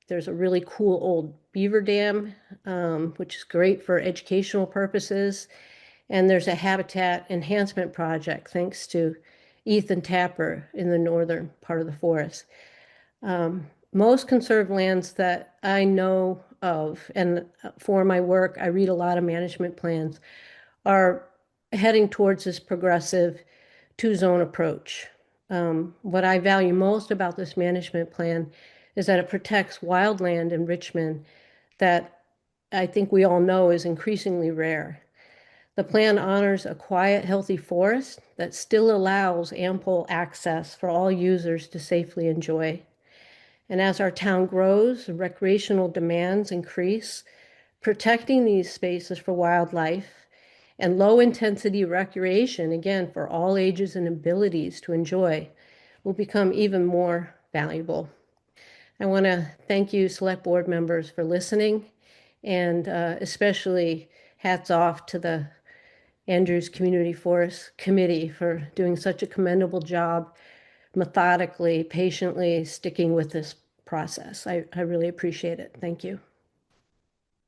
There's a really cool old beaver dam, which is great for educational purposes. And there's a habitat enhancement project, thanks to Ethan Tapper in the northern part of the forest. Most conserved lands that I know of, and for my work, I read a lot of management plans, are heading towards this progressive two-zone approach. What I value most about this management plan is that it protects wildland in Richmond that I think we all know is increasingly rare. The plan honors a quiet, healthy forest that still allows ample access for all users to safely enjoy. And as our town grows and recreational demands increase, protecting these spaces for wildlife and low-intensity recreation, again, for all ages and abilities to enjoy, will become even more valuable. I want to thank you, Select Board members, for listening, and especially hats off to the Andrews Community Forest Committee for doing such a commendable job, methodically, patiently sticking with this process. I really appreciate it. Thank you.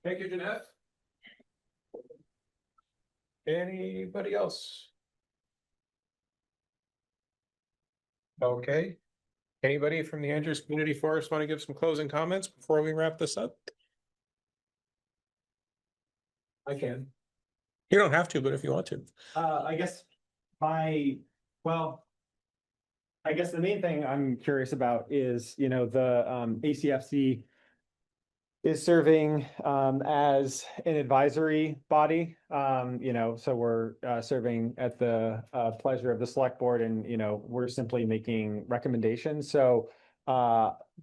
Thank you, Jeanette. Anybody else? Okay. Anybody from the Andrews Community Forest want to give some closing comments before we wrap this up? I can. You don't have to, but if you want to. I guess I guess the main thing I'm curious about is, the ACFC is serving as an advisory body. So we're serving at the pleasure of the select board, and we're simply making recommendations. So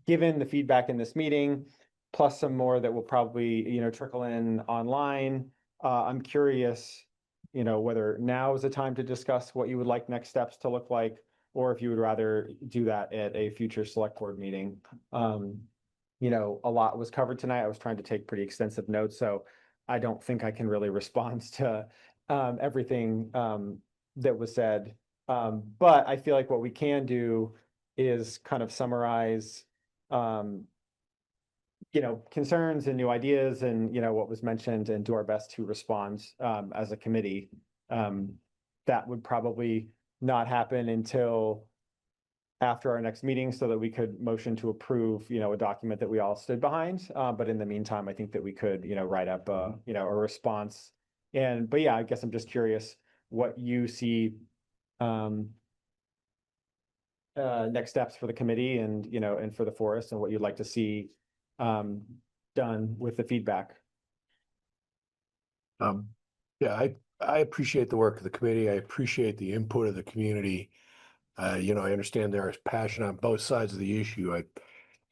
given the feedback in this meeting, plus some more that will probably trickle in online, I'm curious whether now is the time to discuss what you would like next steps to look like, or if you would rather do that at a future select board meeting. A lot was covered tonight. I was trying to take pretty extensive notes, so I don't think I can really respond to everything that was said. But I feel like what we can do is kind of summarize concerns and new ideas and what was mentioned, and do our best to respond as a committee. That would probably not happen until after our next meeting, so that we could motion to approve, a document that we all stood behind. But in the meantime, I think that we could, write up a response. But yeah, I guess I'm just curious what you see next steps for the committee and, and for the forest, and what you'd like to see done with the feedback. Yeah, I appreciate the work of the committee. I appreciate the input of the community. I understand there is passion on both sides of the issue.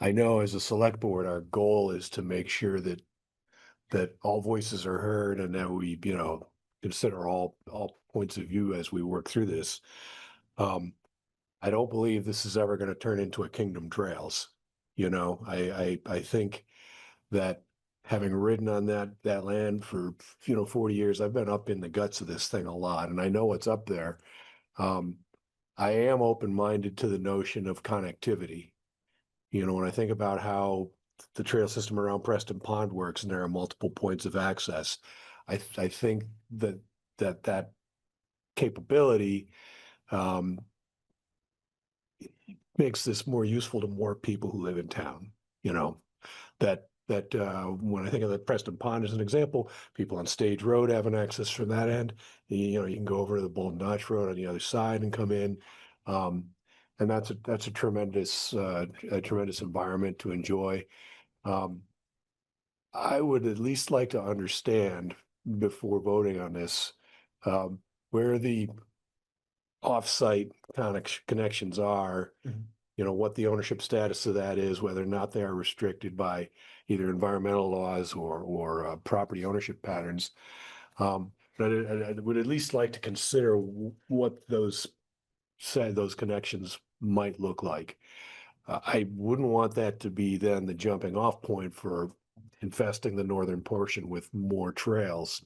I know as a select board, our goal is to make sure that all voices are heard, and that we, consider all points of view as we work through this. I don't believe this is ever going to turn into a Kingdom Trails. I think that having ridden on that land for 40 years, I've been up in the guts of this thing a lot, and I know what's up there. I am open-minded to the notion of connectivity. When I think about how the trail system around Preston Pond works, and there are multiple points of access, I think that capability makes this more useful to more people who live in town. When I think of the Preston Pond as an example, people on Stage Road have an access from that end. You can go over to the Bull Notch Road on the other side and come in. And that's a tremendous environment to enjoy. I would at least like to understand, before voting on this, where the off-site connections are, what the ownership status of that is, whether or not they are restricted by either environmental laws or property ownership patterns. But I would at least like to consider what those connections might look like. I wouldn't want that to be then the jumping off point for infesting the northern portion with more trails.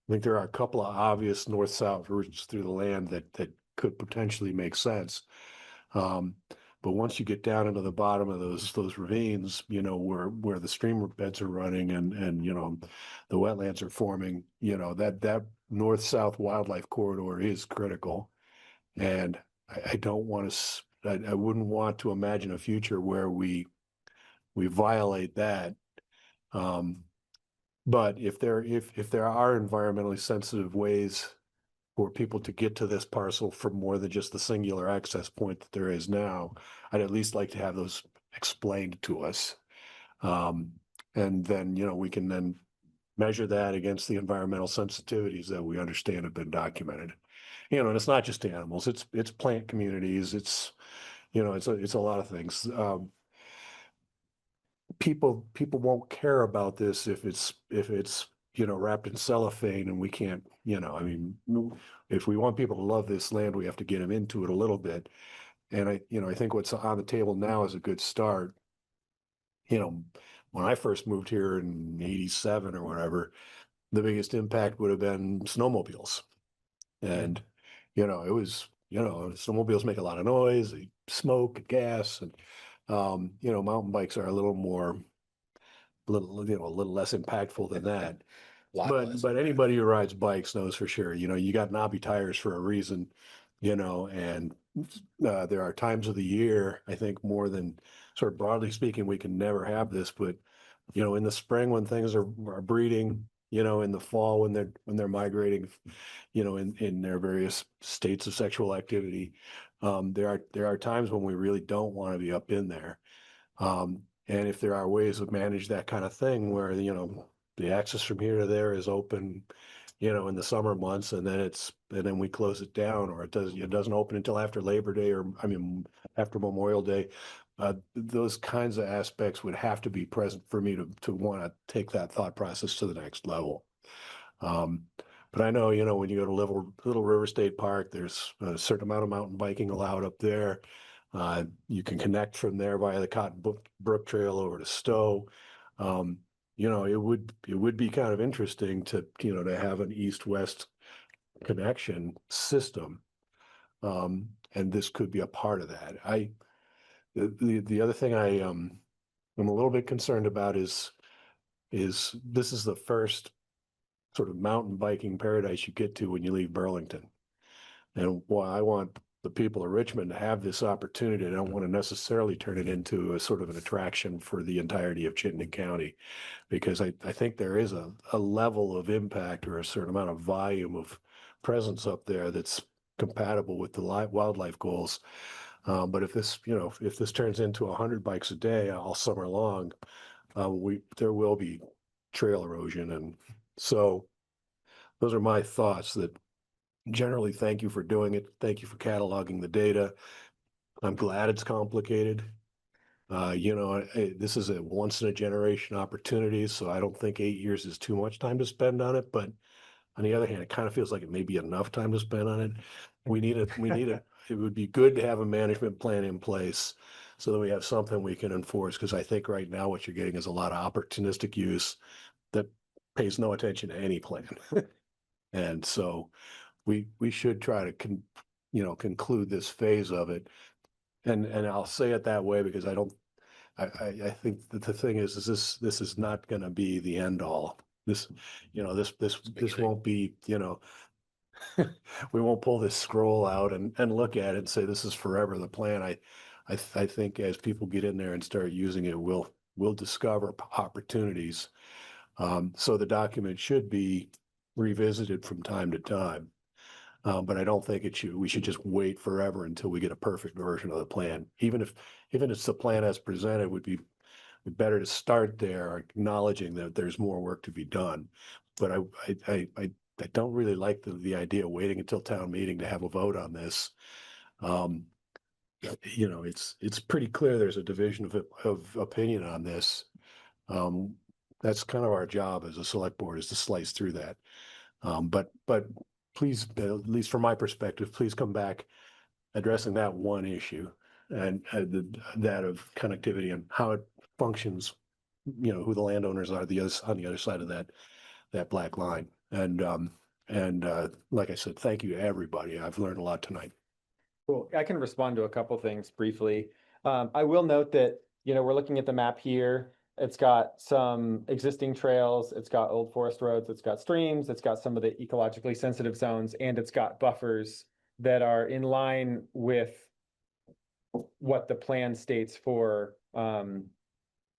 I think there are a couple of obvious north-south routes through the land that could potentially make sense. But once you get down into the bottom of those ravines, where the stream beds are running and the wetlands are forming, that north-south wildlife corridor is critical. And I don't want to, I wouldn't want to imagine a future where we violate that. But if there are environmentally sensitive ways for people to get to this parcel from more than just the singular access point that there is now, I'd at least like to have those explained to us. And then, we can then measure that against the environmental sensitivities that we understand have been documented. And it's not just animals, it's plant communities, it's a lot of things. People won't care about this if it's wrapped in cellophane and we can't, I mean, if we want people to love this land, we have to get them into it a little bit. And I think what's on the table now is a good start. When I first moved here in 87 or whatever, the biggest impact would have been snowmobiles. And, it was, snowmobiles make a lot of noise, they smoke and gas, and, mountain bikes are a little less impactful than that. But anybody who rides bikes knows for sure, you got knobby tires for a reason, and there are times of the year, I think more than sort of broadly speaking, we can never have this, but in the spring when things are breeding, in the fall when they're migrating, in their various states of sexual activity, there are times when we really don't want to be up in there. And if there are ways to manage that kind of thing where, the access from here to there is open, in the summer months, and then we close it down, or it doesn't open until after Labor Day, or after Memorial Day. Those kinds of aspects would have to be present for me to want to take that thought process to the next level. But I know, when you go to Little River State Park, there's a certain amount of mountain biking allowed up there. You can connect from there via the Cotton Brook Trail over to Stowe. It would be kind of interesting to have an east-west connection system. And this could be a part of that. The other thing I'm a little bit concerned about is this is the first sort of mountain biking paradise you get to when you leave Burlington. And while I want the people of Richmond to have this opportunity, I don't want to necessarily turn it into a sort of an attraction for the entirety of Chittenden County, because I think there is a level of impact or a certain amount of volume of presence up there that's compatible with the wildlife goals. But if this turns into 100 bikes a day all summer long, there will be trail erosion. And so those are my thoughts. That generally, thank you for doing it. Thank you for cataloging the data. I'm glad it's complicated. This is a once in a generation opportunity, so I don't think 8 years is too much time to spend on it. But on the other hand, it kind of feels like it may be enough time to spend on it. It would be good to have a management plan in place so that we have something we can enforce. Because I think right now what you're getting is a lot of opportunistic use that pays no attention to any plan. And so we should try to conclude this phase of it. And I'll say it that way because I think that the thing is this is not going to be the end all. This won't be, we won't pull this scroll out and look at it and say this is forever the plan. I think as people get in there and start using it, we'll discover opportunities. So the document should be revisited from time to time. But I don't think we should just wait forever until we get a perfect version of the plan. Even if it's the plan as presented, would be better to start there, acknowledging that there's more work to be done. But I don't really like the idea of waiting until town meeting to have a vote on this. It's pretty clear there's a division of opinion on this. That's kind of our job as a select board, is to slice through that. But please, at least from my perspective, please come back addressing that one issue and that of connectivity and how it functions, who the landowners are on the other side of that black line. And like I said, thank you to everybody. I've learned a lot tonight. Cool. I can respond to a couple things briefly. I will note that, we're looking at the map here. It's got some existing trails, it's got old forest roads, it's got streams, it's got some of the ecologically sensitive zones, and it's got buffers that are in line with what the plan states for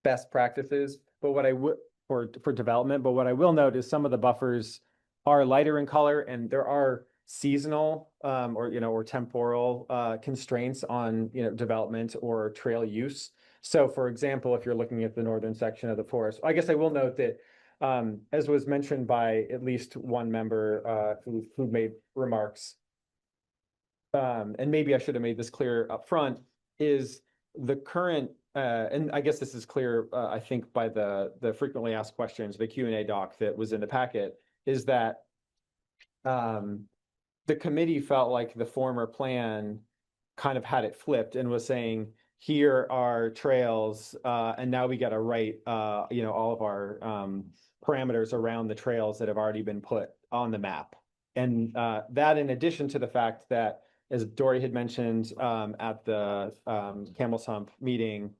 best practices. But what I would for development, but what I will note is some of the buffers are lighter in color, and there are seasonal or temporal constraints on development or trail use. So for example, if you're looking at the northern section of the forest, I guess I will note that as was mentioned by at least one member who made remarks, and maybe I should have made this clear up front, is the current and I guess this is clear, I think by the frequently asked questions, the Q&A doc that was in the packet, is that the committee felt like the former plan kind of had it flipped and was saying, here are trails, and now we got to write, all of our parameters around the trails that have already been put on the map. And that, in addition to the fact that, as Dory had mentioned at the Camel's Hump meeting,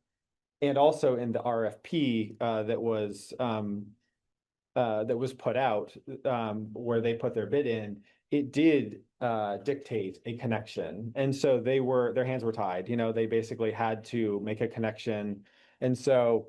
and also in the RFP that was put out, where they put their bid in, it did dictate a connection. And so their hands were tied, they basically had to make a connection. And so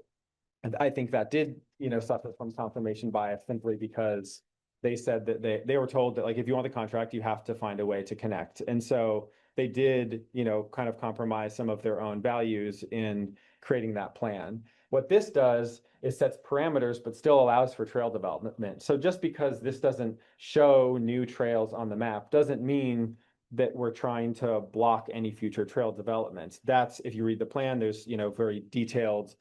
I think that did, suffer from confirmation bias, simply because they said that they were told that, like, if you want the contract, you have to find a way to connect. And so they did, kind of compromise some of their own values in creating that plan. What this does is sets parameters, but still allows for trail development. So just because this doesn't show new trails on the map doesn't mean that we're trying to block any future trail development. That's, if you read the plan, there's, very detailed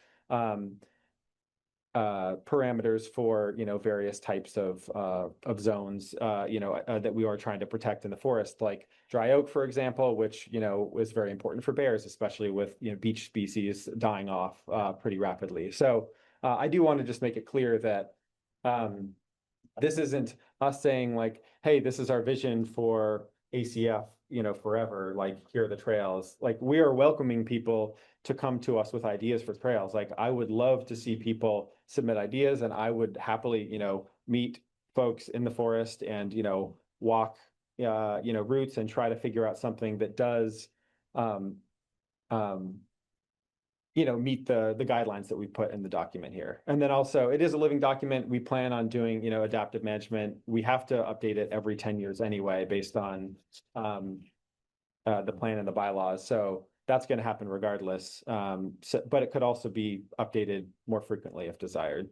parameters for, various types of zones, that we are trying to protect in the forest, like dry oak, for example, which, is very important for bears, especially with, beach species dying off pretty rapidly. So I do want to just make it clear that this isn't us saying, like, hey, this is our vision for ACF, forever, like, here are the trails. Like, we are welcoming people to come to us with ideas for trails. Like, I would love to see people submit ideas, and I would happily, meet folks in the forest and, walk, routes and try to figure out something that does, meet the guidelines that we put in the document here. And then also, it is a living document. We plan on doing, adaptive management. We have to update it every 10 years anyway, based on the plan and the bylaws. So that's going to happen regardless. But it could also be updated more frequently if desired.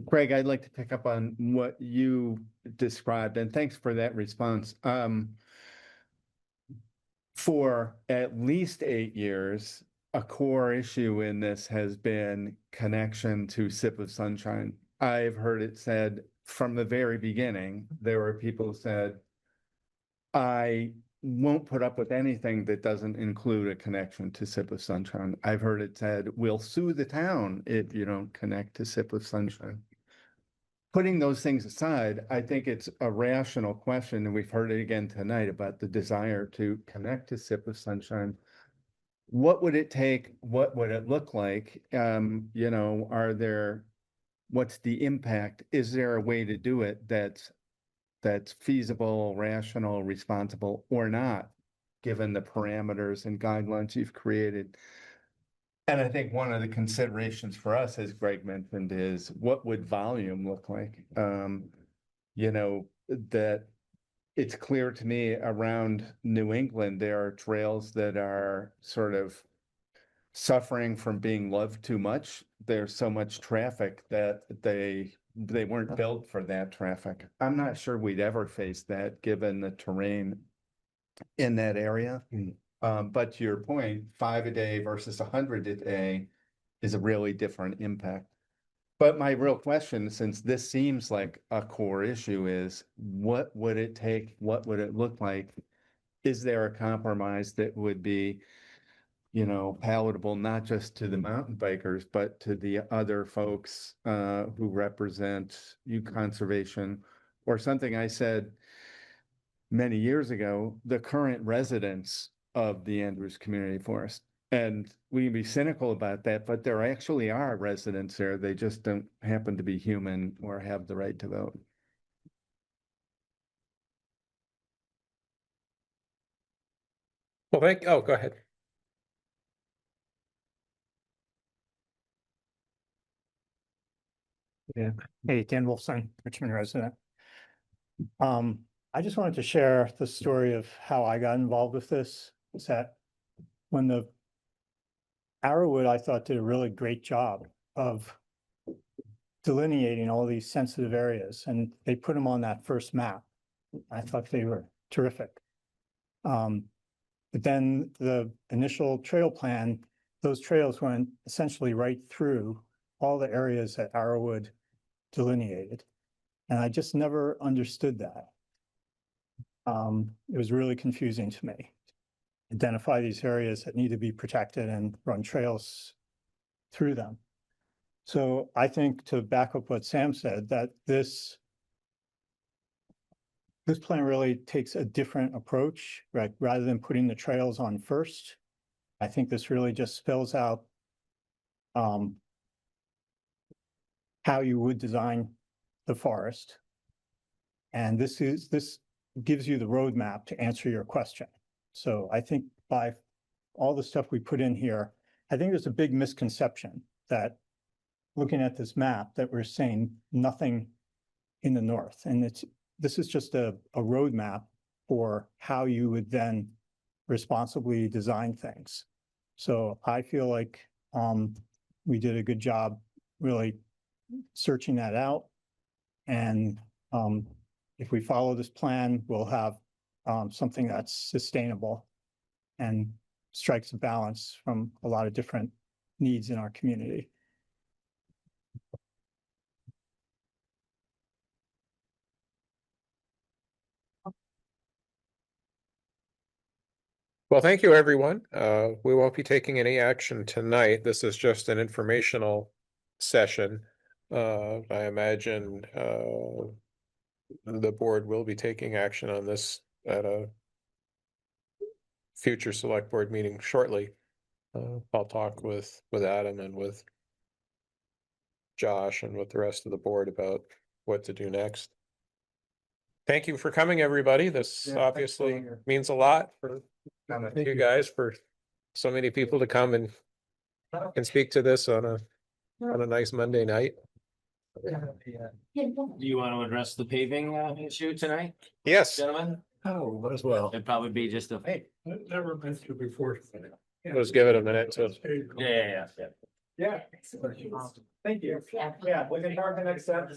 Greg, I'd like to pick up on what you described, and thanks for that response. For at least 8 years, a core issue in this has been connection to Sip of Sunshine. I've heard it said from the very beginning. There were people who said, I won't put up with anything that doesn't include a connection to Sip of Sunshine. I've heard it said, we'll sue the town if you don't connect to Sip of Sunshine. Putting those things aside, I think it's a rational question, and we've heard it again tonight about the desire to connect to Sip of Sunshine. What would it take? What would it look like? What's the impact? Is there a way to do it that's feasible, rational, responsible, or not, given the parameters and guidelines you've created? And I think one of the considerations for us, as Greg mentioned, is what would volume look like? That it's clear to me around New England, there are trails that are sort of suffering from being loved too much. There's so much traffic that they weren't built for that traffic. I'm not sure we'd ever face that given the terrain in that area. But to your point, 5 a day versus 100 a day is a really different impact. But my real question, since this seems like a core issue, is what would it take? What would it look like? Is there a compromise that would be, palatable, not just to the mountain bikers, but to the other folks who represent conservation? Or something I said many years ago, the current residents of the Andrews Community Forest. And we can be cynical about that, but there actually are residents there. They just don't happen to be human or have the right to vote. Well, go ahead. Yeah. Hey, Dan Wolfson, Richmond resident. I just wanted to share the story of how I got involved with this. Is that when the Arrowwood, I thought, did a really great job of delineating all these sensitive areas, and they put them on that first map. I thought they were terrific. But then the initial trail plan, those trails went essentially right through all the areas that Arrowwood delineated. And I just never understood that. It was really confusing to me. Identify these areas that need to be protected and run trails through them. So I think, to back up what Sam said, that this plan really takes a different approach, right? Rather than putting the trails on first, I think this really just spells out how you would design the forest. And this gives you the roadmap to answer your question. So I think by all the stuff we put in here, I think there's a big misconception that looking at this map that we're saying nothing in the north. And this is just a roadmap for how you would then responsibly design things. So I feel like we did a good job really searching that out. And if we follow this plan, we'll have something that's sustainable and strikes a balance from a lot of different needs in our community. Well, thank you, everyone. We won't be taking any action tonight. This is just an informational session. I imagine the board will be taking action on this at a future select board meeting shortly. I'll talk with Adam and with Josh and with the rest of the board about what to do next. Thank you for coming, everybody. This obviously means a lot for you guys, for so many people to come and speak to this on a nice Monday night. Do you want to address the paving issue tonight? Yes. Gentlemen? Oh, might as well. It'd probably be just a. Never been to before. Let's give it a minute to. Yeah. Yeah. Thank you. Yeah, looking forward to the next step.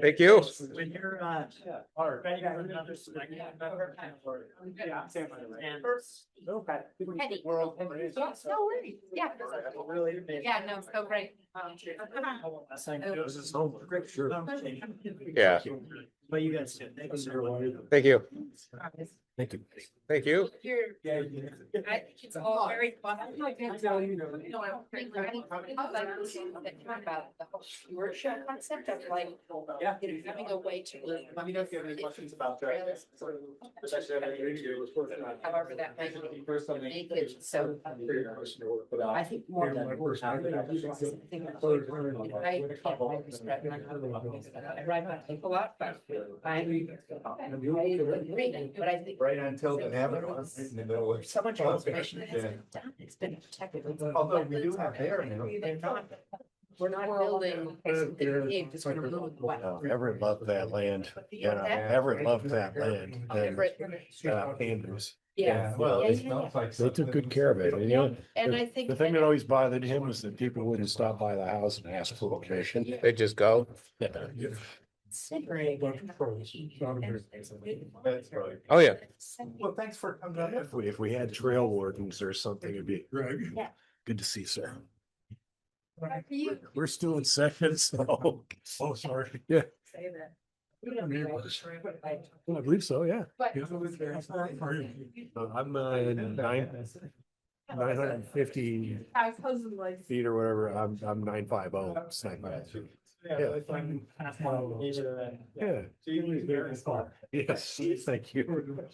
Thank you. When you're, No worries. Yeah. Yeah, no, so great. This is homework. Sure. Yeah. But you guys did. Thank you. Thank you. Thank you. Thank you. I think it's all very fun. About the whole stewardship concept of like, having a way to. Let me know if you have any questions about that. However that might make it, so. I think more than. I ride my bike a lot, but I agree, but I think. Right on Tilden Avenue, in the middle of. So much conservation has been done, it's been protected. Although we do have there now. We're not building. It's gonna ruin the wetland. Everett loved that land. Yeah, Everett loved that land. And Andrews. Yeah. Well, Yeah. they took good care of it. And, you know, And I think. the thing that always bothered him was that people wouldn't stop by the house and ask for location. They just go. Oh, yeah. Well, thanks for coming up. If we had trail wardens or something, it'd be good to see, sir. We're still in session, so. Oh, sorry. Yeah. Say that. I believe so, yeah. But- I'm 950 I suppose like. feet or whatever. I'm 950. It's 950. Yeah. Yes, thank you.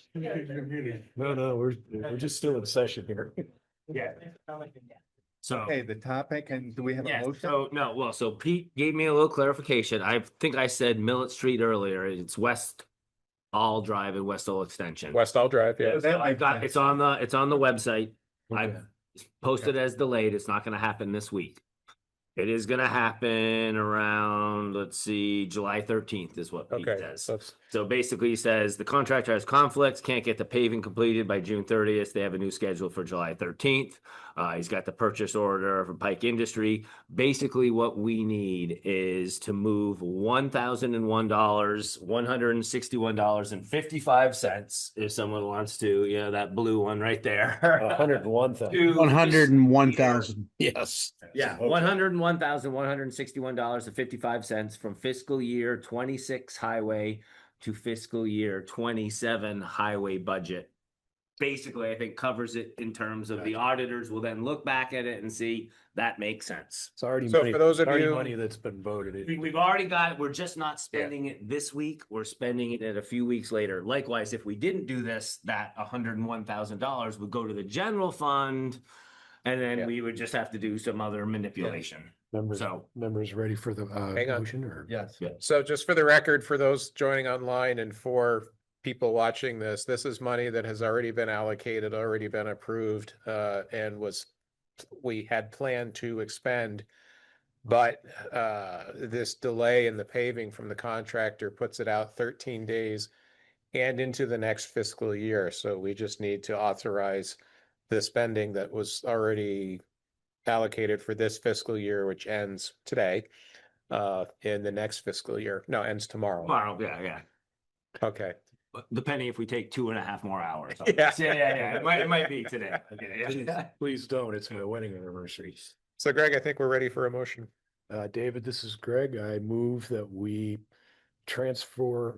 No, we're just still in session here. Yeah. So. Okay, the topic, and do we have a Yeah, motion? so no, well, so Pete gave me a little clarification. I think I said Millet Street earlier. It's Westall Drive and Westall Extension. Westall Drive, yeah. So I've got, it's on the website. I've posted as delayed. It's not gonna happen this week. It is gonna happen around, let's see, July 13th is what Pete Okay, says. that's So basically he says the contractor has conflicts, can't get the paving completed by June 30th. They have a new schedule for July 13th. He's got the purchase order from Pike Industry. Basically what we need is to move $1,001, $161.55, if someone wants to, you know, that blue one right there. 101,000. 101,000. Yes. Yeah, $101,161.55 from fiscal year 26 highway to fiscal year 27 highway budget. Basically, I think covers it in terms of the auditors will then look back at it and see that makes sense. It's already So money, for those of already you- money that's been voted. We've already got it. We're just not spending it this week. We're spending it a few weeks later. Likewise, if we didn't do this, that $101,000 would go to the general fund. And then we would just have to do some other manipulation. Members ready for the Hang on. motion or? Yes. So just for the record, for those joining online and for people watching this, this is money that has already been allocated, already been approved, and we had planned to expend. But this delay in the paving from the contractor puts it out 13 days and into the next fiscal year. So we just need to authorize the spending that was already allocated for this fiscal year, which ends today, in the next fiscal year. No, ends tomorrow. Tomorrow, yeah. Okay. Depending if we take 2.5 more hours. Yeah. Yeah. It might be today. Okay, yeah. Please don't. It's my wedding anniversary. So Greg, I think we're ready for a motion. David, this is Greg. I move that we transfer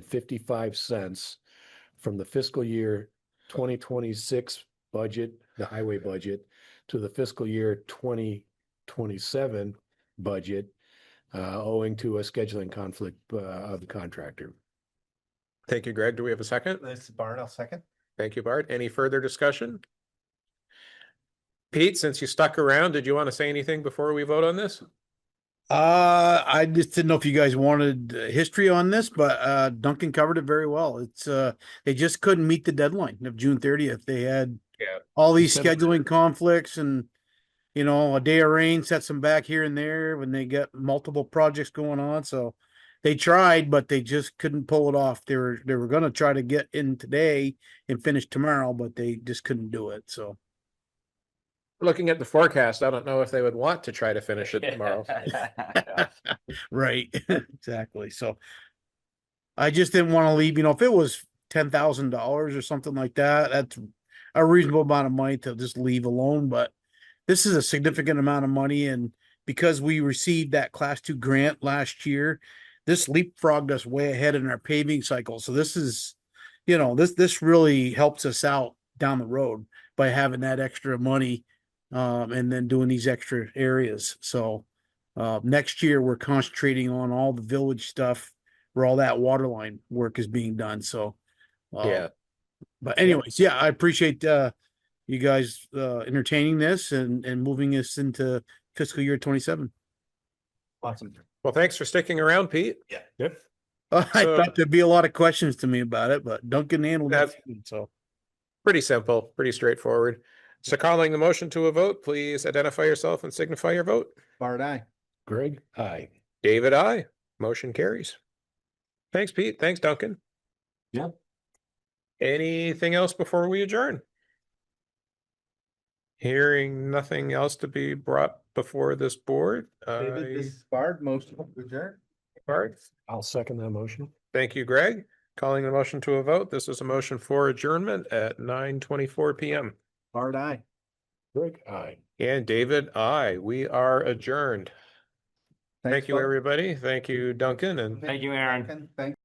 $101,161.55 from the fiscal year 2026 budget, the highway budget, to the fiscal year 2027 budget, owing to a scheduling conflict of the contractor. Thank you, Greg. Do we have a second? This is Bart, I'll second. Thank you, Bart. Any further discussion? Pete, since you stuck around, did you want to say anything before we vote on this? I just didn't know if you guys wanted history on this, but Duncan covered it very well. It's they just couldn't meet the deadline of June 30th. They had all these scheduling conflicts, and you know, a day of rain sets them back here and there when they get multiple projects going on. So they tried, but they just couldn't pull it off. They were going to try to get in today and finish tomorrow, but they just couldn't do it. So Looking at the forecast, I don't know if they would want to try to finish it tomorrow. right, exactly. So I just didn't want to leave. You know, if it was $10,000 or something like that, that's a reasonable amount of money to just leave alone. But this is a significant amount of money, and because we received that Class 2 grant last year, this leapfrogged us way ahead in our paving cycle. So this is, you know, this really helps us out down the road by having that extra money, and then doing these extra areas. So next year we're concentrating on all the village stuff where all that water line work is being done. So Yeah. But anyways, yeah, I appreciate you guys entertaining this and moving us into fiscal year 27. Awesome. Well, thanks for sticking around, Pete. Yep. I So- thought there'd be a lot of questions to me about it, but Duncan handled That's- it. So Pretty simple, pretty straightforward. So calling the motion to a vote, please identify yourself and signify your vote. Bart, aye. Greg, aye. David, aye. Motion carries. Thanks, Pete. Thanks, Duncan. Yep. Anything else before we adjourn? Hearing nothing else to be brought before this board. David, this is Bart, motion to adjourn. Bart, I'll second that motion. thank you, Greg. Calling the motion to a vote. This is a motion for adjournment at 9:24 PM. Bart, aye. Greg, aye. And David, aye. We are adjourned. Thank you, Bart. everybody. Thank you, Duncan, and Thank you, Aaron. Thank